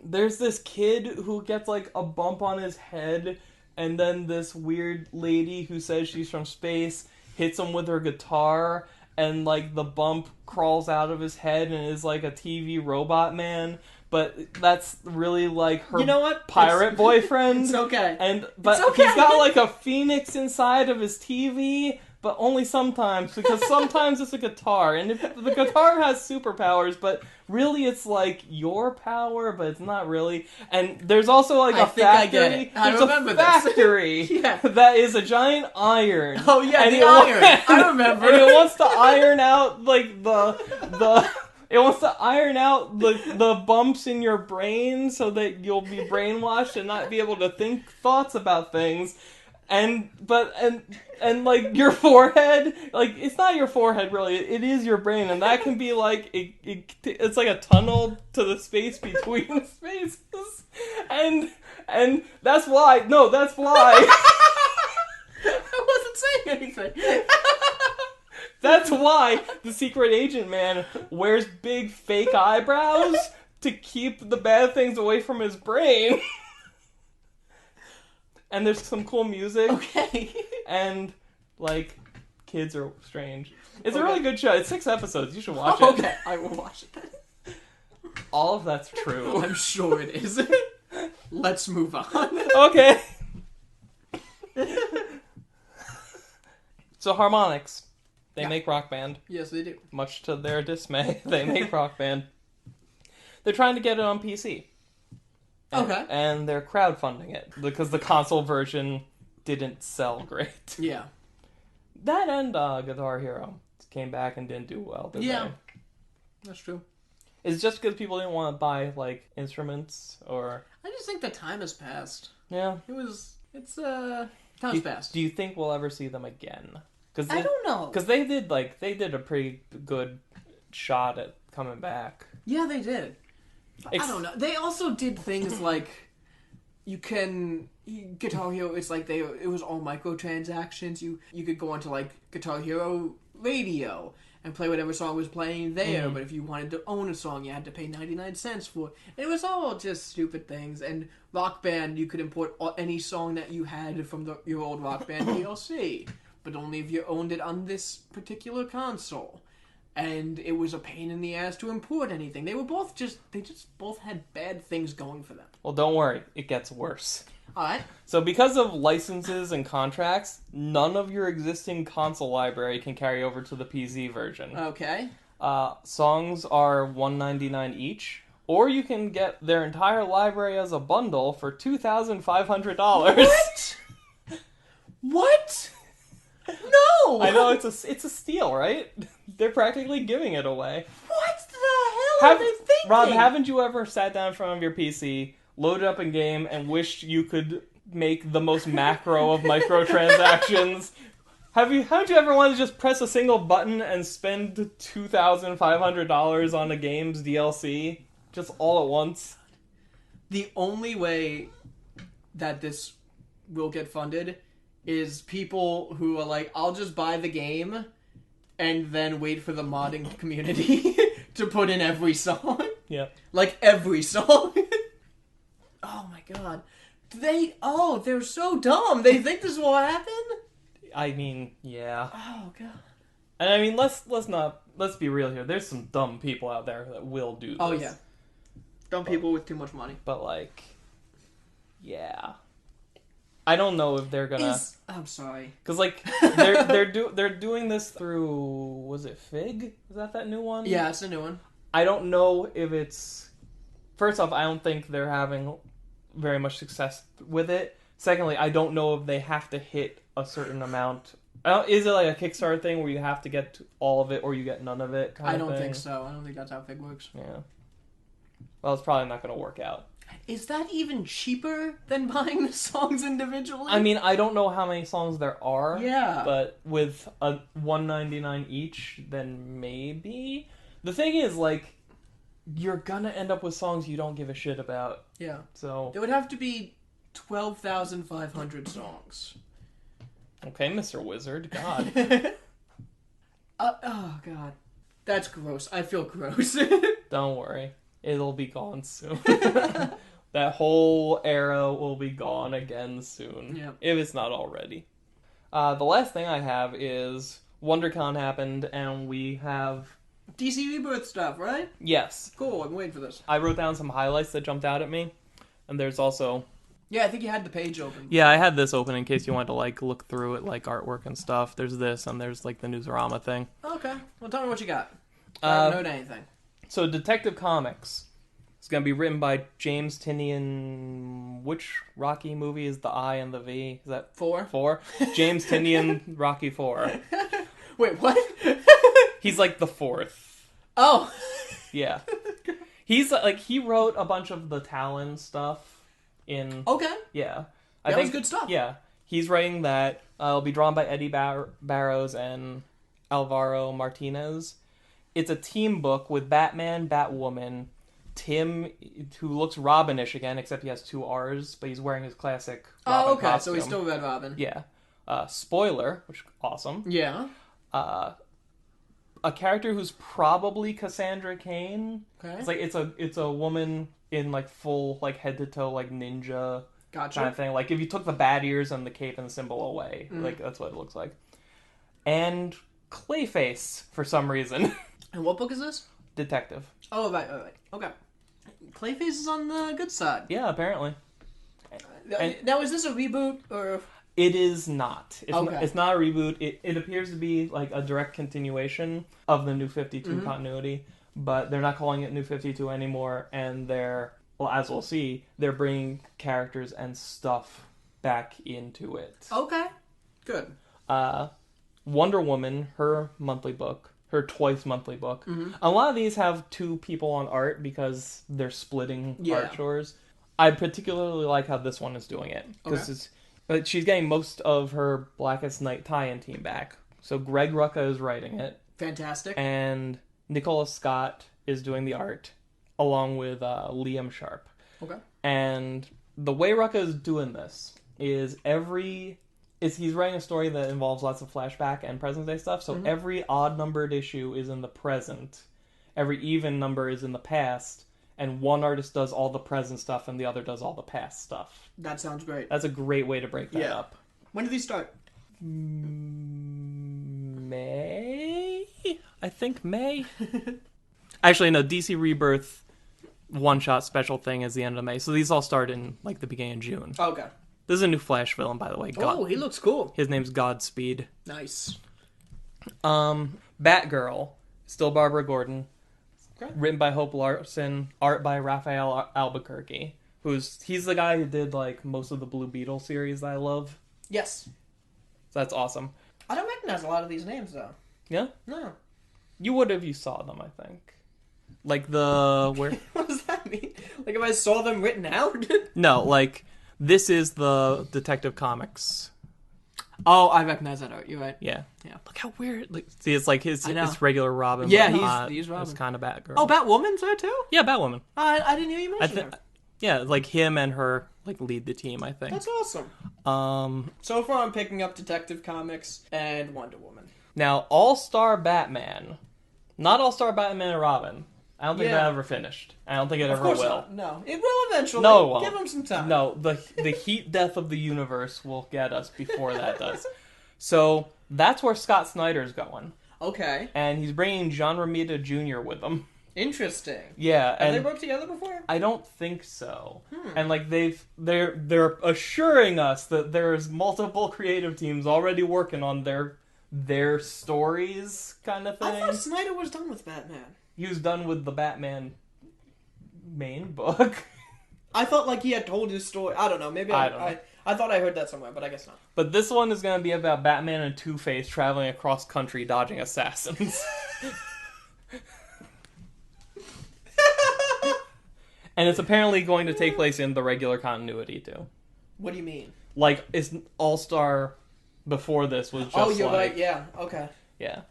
there's this kid who gets, like, a bump on his head, and then this weird lady who says she's from space hits him with her guitar, and, like, the bump crawls out of his head and is, like, a TV robot man. But that's really, like, her pirate boyfriend. It's okay. But it's okay. He's got, like, a phoenix inside of his TV, but only sometimes, because sometimes it's a guitar. And the guitar has superpowers, but really it's, like, your power, but it's not really. And there's also, like, a factory. There's a factory that is a giant iron. Oh, yeah, and the iron. I remember. And it wants to iron out, like, the It wants to iron out the bumps in your brain so that you'll be brainwashed and not be able to think thoughts about things. And like your forehead, like it's not your forehead really, it is your brain, and that can be like it's like a tunnel to the space between the spaces. And that's why I wasn't saying anything. That's why the secret agent man wears big fake eyebrows to keep the bad things away from his brain. And there's some cool music. Okay. And, like, kids are strange. It's a really good show. It's 6 episodes. You should watch it. Okay, I will watch it. All of that's true. I'm sure it is. Let's move on. Okay. So, Harmonix. They make Rock Band. Yes, they do. Much to their dismay, they make Rock Band. They're trying to get it on PC. Okay. And they're crowdfunding it because the console version didn't sell great. Yeah. That and Guitar Hero came back and didn't do well, did they? That's true. Is it just because people didn't want to buy, like, instruments, or... I just think the time has passed. Yeah. Time's passed. Do you think we'll ever see them again? I don't know. Because they did a pretty good shot at coming back. Yeah, they did. I don't know. They also did things like Guitar Hero. It's like it was all microtransactions. You could go onto like Guitar Hero Radio, and play whatever song was playing there. But if you wanted to own a song, you had to pay 99 cents for it. And it was all just stupid things. And Rock Band, you could import any song that you had from your old Rock Band DLC, but only if you owned it on this particular console. And it was a pain in the ass to import anything. They just both had bad things going for them. Well, don't worry. It gets worse. Alright. So because of licenses and contracts, none of your existing console library can carry over to the PC version. Okay. Songs are $1.99 each, or you can get their entire library as a bundle for $2,500. What? What? No! I know, it's a steal, right? They're practically giving it away. What the hell are they thinking? Rob, haven't you ever sat down in front of your PC, loaded up a game, and wished you could make the most macro of microtransactions? Haven't you ever wanted to just press a single button and spend $2,500 on a game's DLC? Just all at once? The only way that this will get funded is people who are like, I'll just buy the game and then wait for the modding community to put in every song. Yeah. Like, every song. Oh my god. They're so dumb. They think this will happen? I mean, yeah. Oh god. And I mean, let's be real here. There's some dumb people out there that will do this. Oh yeah. Dumb people with too much money. But like, yeah. I don't know if they're gonna. I'm sorry. Because like they're doing this through, was it Fig? Is that new one? Yeah, it's a new one. I don't know if it's. First off, I don't think they're having very much success with it. Secondly, I don't know if they have to hit a certain amount. Is it like a Kickstarter thing where you have to get all of it or you get none of it? I don't think so. I don't think that's how Fig works. Yeah. Well, it's probably not going to work out. Is that even cheaper than buying the songs individually? I mean, I don't know how many songs there are. Yeah. But with a $1.99 each, then maybe. The thing is, like, you're gonna end up with songs you don't give a shit about. Yeah. So there would have to be 12,500 songs. Okay, Mr. Wizard. God. Oh god, that's gross. I feel gross. Don't worry, it'll be gone soon. That whole era will be gone again soon. Yep. If it's not already. The last thing I have is WonderCon happened, and we have DC Rebirth stuff, right? Yes. Cool. I'm waiting for this. I wrote down some highlights that jumped out at me, and there's also. Yeah, I think you had the page open. Yeah, I had this open in case you wanted to like look through it, like artwork and stuff. There's this, and there's like the Newsarama thing. Okay. Well, tell me what you got. I don't know anything. So, Detective Comics. It's going to be written by James Tynion. Which Rocky movie is the I and the V? Is that 4? James Tynion, Rocky 4. Wait, what? He's like the 4th. Oh. Yeah. He's like, he wrote a bunch of the Talon stuff in. Okay. Yeah. That was good stuff. Yeah. He's writing that. It'll be drawn by Eddie Barrows and Alvaro Martinez. It's a team book with Batman, Batwoman, Tim, who looks Robin-ish again, except he has 2 R's, but he's wearing his classic Robin costume. So he's still Red Robin. Yeah. Spoiler, which is awesome. Yeah. A character who's probably Cassandra Cain. Okay. It's like it's a woman in like full like head to toe like ninja Gotcha. kind of thing. Like if you took the bat ears and the cape and symbol away, like that's what it looks like. And Clayface for some reason. And what book is this? Detective. Oh, right. Okay. Clayface is on the good side. Yeah, apparently. Now, is this a reboot or? It is not. Okay. It's not a reboot. It appears to be like a direct continuation of the New 52 continuity, but they're not calling it New 52 anymore, and as we'll see, they're bringing characters and stuff back into it. Okay. Good. Wonder Woman, her monthly book, her twice monthly book. A lot of these have 2 people on art because they're splitting art chores. I particularly like how this one is doing it. Because she's getting most of her Blackest Night tie-in team back. So Greg Rucka is writing it. Fantastic. And Nicola Scott is doing the art, along with Liam Sharp. Okay. And the way Rucka is doing this is every he's writing a story that involves lots of flashback and present day stuff. So every odd numbered issue is in the present, every even number is in the past, and one artist does all the present stuff and the other does all the past stuff. That sounds great. That's a great way to break that up. When did these start? May? I think May. Actually, no. DC Rebirth one-shot special thing is the end of May. So these all start in like the beginning of June. Okay. This is a new Flash villain, by the way. He looks cool. His name's Godspeed. Nice. Batgirl, still Barbara Gordon. Okay. Written by Hope Larson, art by Raphael Albuquerque. He's the guy who did like most of the Blue Beetle series that I love. Yes. So that's awesome. I don't recognize a lot of these names though. Yeah? No. You would if you saw them, I think. Like the where? What does that mean? Like if I saw them written out? No, like this is the Detective Comics. Oh, I recognize that art. You're right. Yeah. Yeah. Look how weird. Like, see, it's like his regular Robin. Yeah, but he's Robin. It's kind of Batgirl. Oh, Batwoman's there too? Yeah, Batwoman. I didn't hear you mention her. Yeah, like him and her like lead the team, I think. That's awesome. So far I'm picking up Detective Comics and Wonder Woman. Now, All-Star Batman. Not All-Star Batman and Robin. I don't think that ever finished. I don't think it ever will. Not. No. It will eventually. No, it won't. Give him some time. No, the heat death of the universe will get us before that does. So, that's where Scott Snyder's going. Okay. And he's bringing John Romita Jr. with him. Interesting. Yeah. Have they worked together before? I don't think so. And like they're assuring us that there's multiple creative teams already working on their stories kind of thing. I thought Snyder was done with Batman. He was done with the Batman main book. I thought like he had told his story. I don't know. Maybe I don't know. I thought I heard that somewhere, but I guess not. But this one is going to be about Batman and Two-Face traveling across country dodging assassins. And it's apparently going to take place in the regular continuity too. What do you mean? Like it's All-Star before this was just right. Yeah. Okay. Yeah.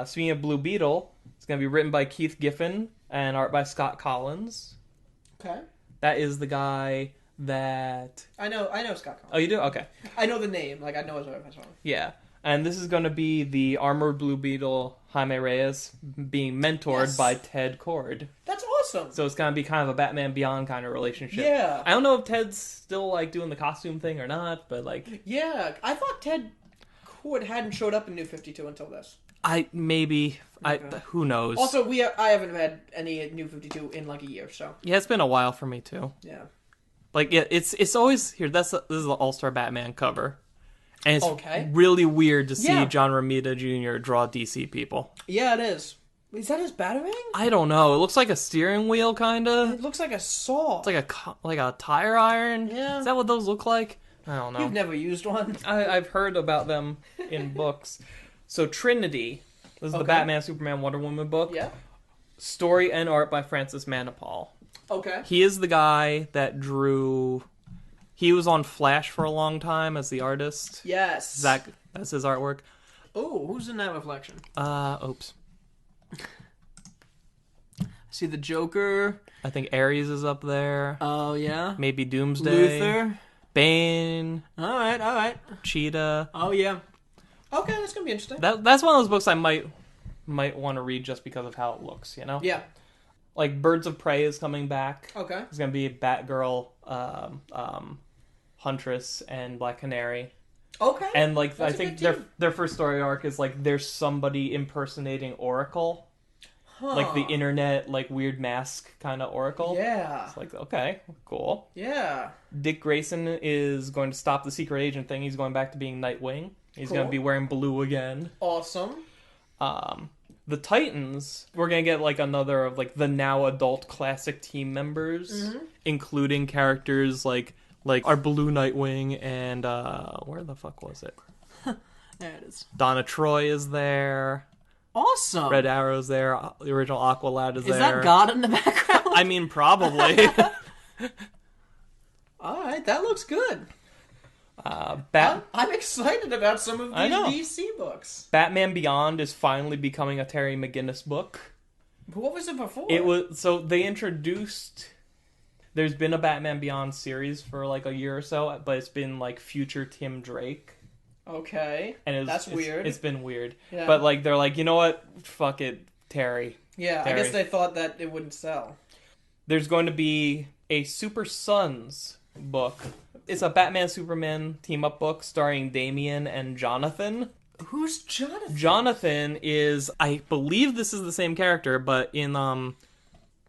Speaking of Blue Beetle, it's going to be written by Keith Giffen and art by Scott Collins. Okay. That is the guy that... I know Scott Collins. Oh, you do? Okay. I know the name. Like, I know his reference. Yeah. And this is going to be the armored Blue Beetle, Jaime Reyes, being mentored by Ted Kord. That's awesome. So it's going to be kind of a Batman Beyond kind of relationship. Yeah. I don't know if Ted's still, like, doing the costume thing or not, but, like... Yeah. I thought Ted Kord hadn't showed up in New 52 until this. Who knows? Also, I haven't had any New 52 in like a year, so. Yeah, it's been a while for me too. Yeah. Like, yeah, it's always here. This is the All-Star Batman cover, and it's really weird to see John Romita Jr. draw DC people. Yeah, it is. Is that his Batarang? I don't know. It looks like a steering wheel, kind of. It looks like a saw. It's like a tire iron. Yeah. Is that what those look like? I don't know. You've never used one. I've heard about them in books. So Trinity, this is the Batman, Superman, Wonder Woman book. Yeah. Story and art by Francis Manapul. Okay. He is the guy that drew... He was on Flash for a long time as the artist. Yes. That's his artwork. Oh, who's in that reflection? Oops. See the Joker. I think Ares is up there. Oh, yeah. Maybe Doomsday. Luther. Bane. All right. Cheetah. Oh, yeah. Okay, that's going to be interesting. That's one of those books I might want to read just because of how it looks, you know? Yeah. Like, Birds of Prey is coming back. Okay. It's going to be Batgirl, Huntress, and Black Canary. Okay. And, like, That's I think their first story arc is, like, there's somebody impersonating Oracle. Huh. Like, the internet, like, weird mask kind of Oracle. Yeah. It's like, okay, cool. Yeah. Dick Grayson is going to stop the secret agent thing. He's going back to being Nightwing. He's going to be wearing blue again. Awesome. The Titans, we're going to get, like, another of, like, the now adult classic team members, including characters like our Blue Nightwing and, where the fuck was it? There it is. Donna Troy is there. Awesome. Red Arrow's there. The original Aqualad is there. Is that God in the background? I mean, probably. All right, that looks good. I'm excited about some of these DC books. Batman Beyond is finally becoming a Terry McGinnis book. What was it before? So they introduced... There's been a Batman Beyond series for like a year or so, but it's been like future Tim Drake. Okay. And that's weird. It's been weird. Yeah. But like they're like, you know what? Fuck it, Terry. Yeah, Terry. I guess they thought that it wouldn't sell. There's going to be a Super Sons book. It's a Batman Superman team up book starring Damian and Jonathan. Who's Jonathan? Jonathan is, I believe this is the same character, but in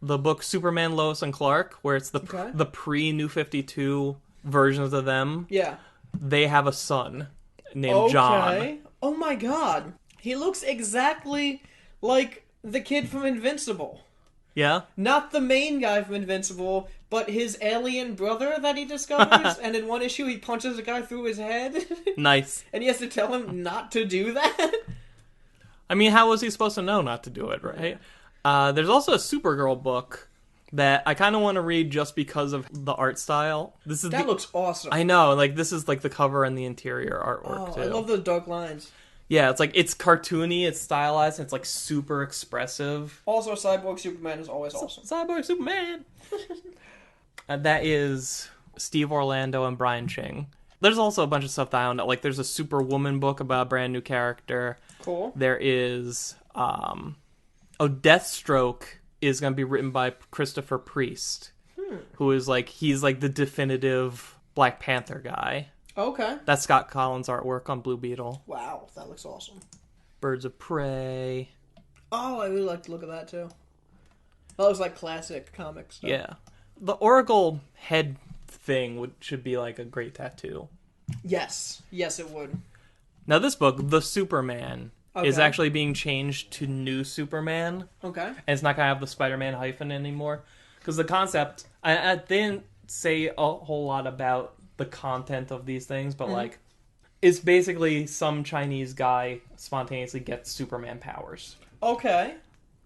the book Superman, Lois and Clark, where it's the pre-New 52 versions of them. Yeah. They have a son named John. Oh my god. He looks exactly like the kid from Invincible. Yeah? Not the main guy from Invincible, but his alien brother that he discovers. And in one issue, he punches a guy through his head. Nice. And he has to tell him not to do that. I mean, how was he supposed to know not to do it, right? There's also a Supergirl book that I kind of want to read just because of the art style. That looks awesome. I know, like this is like the cover and the interior artwork too. I love those dark lines. Yeah, it's cartoony, it's stylized, and it's like super expressive. Also, Cyborg Superman is always awesome. Cyborg Superman. That is Steve Orlando and Brian Ching. There's also a bunch of stuff that I don't know. Like there's a Superwoman book about a brand new character. Cool. There is Deathstroke is going to be written by Christopher Priest, who is like, he's like the definitive Black Panther guy. Okay. That's Scott Collins' artwork on Blue Beetle. Wow, that looks awesome. Birds of Prey. Oh, I really like to look at that too. That looks like classic comic stuff. Yeah. The Oracle head thing should be like a great tattoo. Yes. Yes, it would. Now this book, The Superman, is actually being changed to New Superman. Okay. And it's not going to have the Spider-Man hyphen anymore. Because the concept, I didn't say a whole lot about the content of these things, but like, it's basically some Chinese guy spontaneously gets Superman powers. Okay.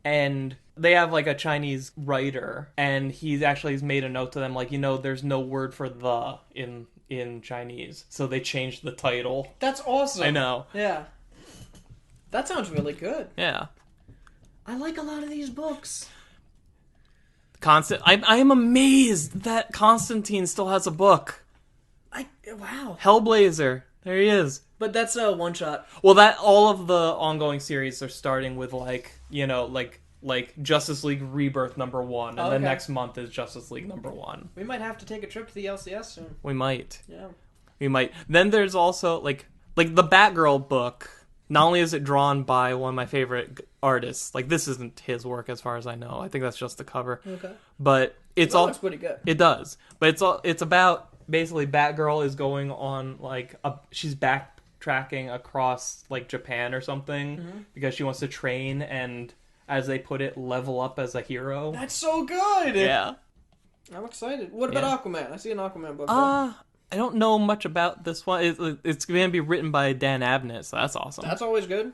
And they have like a Chinese writer, and he's made a note to them, like, there's no word for the in Chinese. So they changed the title. That's awesome. I know. Yeah. That sounds really good. Yeah. I like a lot of these books. I am amazed that Constantine still has a book. Wow. Hellblazer. There he is. But that's a one shot. Well, all of the ongoing series are starting with like Justice League Rebirth #1, and then next month is Justice League #1. We might have to take a trip to the LCS soon. We might. Yeah. We might. Then there's also like the Batgirl book. Not only is it drawn by one of my favorite artists, like this isn't his work as far as I know. I think that's just the cover. Okay. But it's looks pretty good. It does. But it's about basically Batgirl is going on like she's backtracking across like Japan or something because she wants to train and, as they put it, level up as a hero. That's so good. Yeah. I'm excited. What about Aquaman? I see an Aquaman book. I don't know much about this one. It's going to be written by Dan Abnett, so that's awesome. That's always good.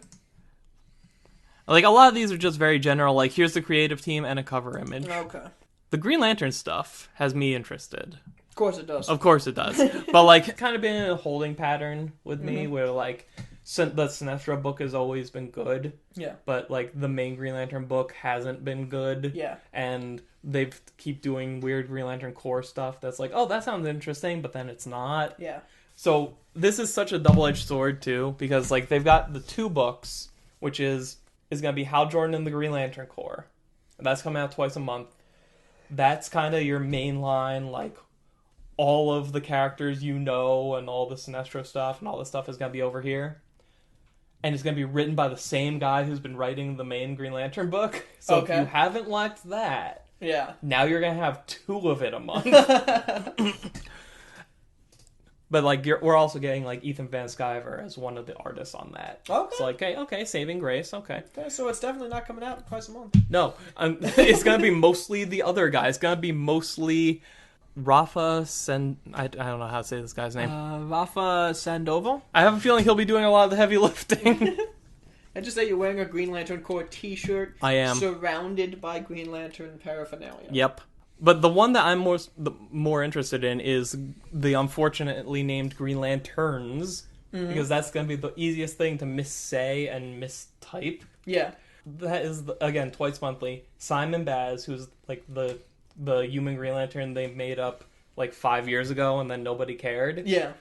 Like, a lot of these are just very general, like, here's the creative team and a cover image. Okay. The Green Lantern stuff has me interested. Of course it does. Of course it does. But, like, it's kind of been in a holding pattern with me, where, like, the Sinestro book has always been good. Yeah. But, like, the main Green Lantern book hasn't been good. Yeah. And they keep doing weird Green Lantern Corps stuff that's like, oh, that sounds interesting, but then it's not. Yeah. So this is such a double-edged sword, too, because, like, they've got the 2 books, which is going to be Hal Jordan and the Green Lantern Corps. And that's coming out twice a month. That's kind of your main line, like, all of the characters and all the Sinestro stuff and all this stuff is going to be over here. And it's going to be written by the same guy who's been writing the main Green Lantern book. So if you haven't liked that, now you're going to have 2 of it a month. But, like, we're also getting, like, Ethan Van Sciver as one of the artists on that. Okay. So, like, okay, Saving Grace, okay. So it's definitely not coming out twice a month. No, it's going to be mostly the other guy. It's going to be mostly Rafa I don't know how to say this guy's name. Rafa Sandoval? I have a feeling he'll be doing a lot of the heavy lifting. And just that you're wearing a Green Lantern Corps t-shirt. I am. Surrounded by Green Lantern paraphernalia. Yep. But the one that I'm more interested in is the unfortunately named Green Lanterns, because that's going to be the easiest thing to missay and mistype. Yeah. That is, again, twice monthly. Simon Baz, who's like the the human Green Lantern they made up like 5 years ago and then nobody cared. Yeah.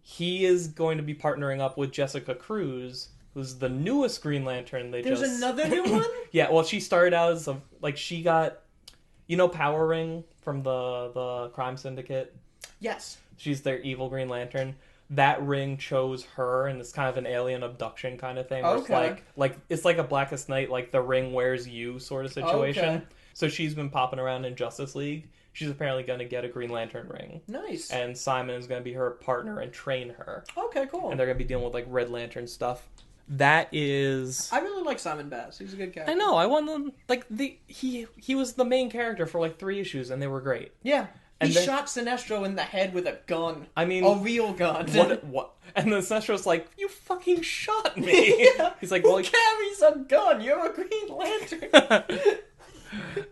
He is going to be partnering up with Jessica Cruz, who's the newest Green Lantern. There's another new one? Yeah, well, she started out as she got, Power Ring from the crime syndicate? Yes. She's their evil Green Lantern. That ring chose her, and it's kind of an alien abduction kind of thing. Okay. It's like a Blackest Night, like the ring wears you sort of situation. Okay. So she's been popping around in Justice League. She's apparently going to get a Green Lantern ring. Nice. And Simon is going to be her partner and train her. Okay, cool. And they're going to be dealing with, Red Lantern stuff. That is... I really like Simon Bass. He's a good character. I know. I want them... He was the main character for, 3 issues, and they were great. Yeah. And he shot Sinestro in the head with a gun. I mean... A real gun. What? And then Sinestro's like, you fucking shot me! Yeah. He's like, Who carries a gun? You're a Green Lantern!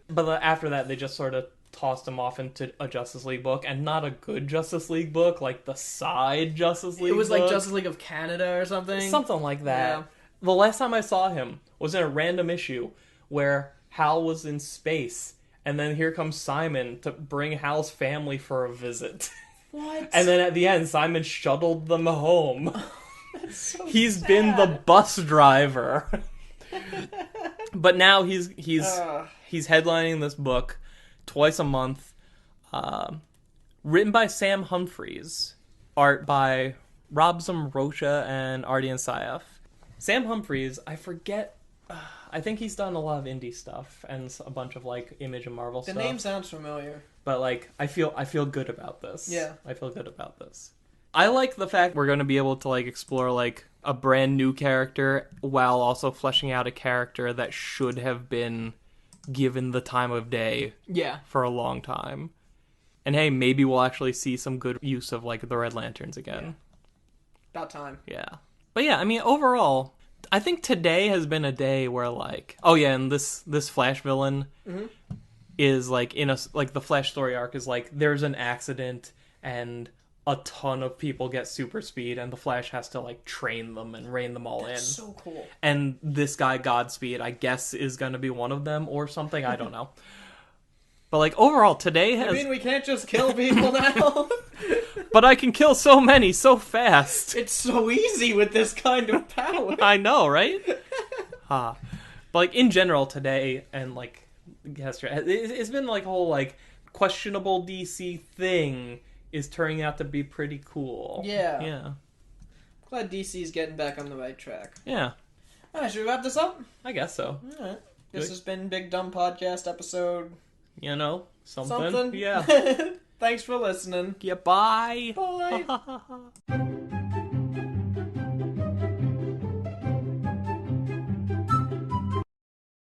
But after that, they just sort of tossed him off into a Justice League book, and not a good Justice League book, like the side Justice League book. It was like Justice League of Canada or something? Something like that. Yeah. The last time I saw him was in a random issue where Hal was in space, and then here comes Simon to bring Hal's family for a visit. What? And then at the end, Simon shuttled them home. That's so He's sad. been the bus driver. But now he's headlining this book twice a month. Written by Sam Humphries. Art by Rob Zamrocha and Ardian Syaf. Sam Humphries, I forget... I think he's done a lot of indie stuff and a bunch of Image and Marvel stuff. The name sounds familiar. But I feel good about this. Yeah. I feel good about this. I like the fact we're going to be able to explore a brand new character while also fleshing out a character that should have been given the time of day. Yeah. For a long time. And hey, maybe we'll actually see some good use of the Red Lanterns again. Yeah. About time. Yeah. But yeah, I mean overall, I think today has been a day where and this Flash villain is in a the Flash story arc is there's an accident and a ton of people get super speed and the Flash has to train them and rein them all in. That's so cool. And this guy Godspeed, I guess, is going to be one of them or something. I don't know. But overall today has... I mean, we can't just kill people now. But I can kill so many so fast. It's so easy with this kind of power. I know, right? But in general today and yesterday, it's been a whole questionable DC thing is turning out to be pretty cool. Yeah. Yeah. Glad DC's getting back on the right track. Yeah. Alright, should we wrap this up? I guess so. Alright. This has been Big Dumb Podcast episode... Something. Yeah. Thanks for listening. Yeah, bye. Bye.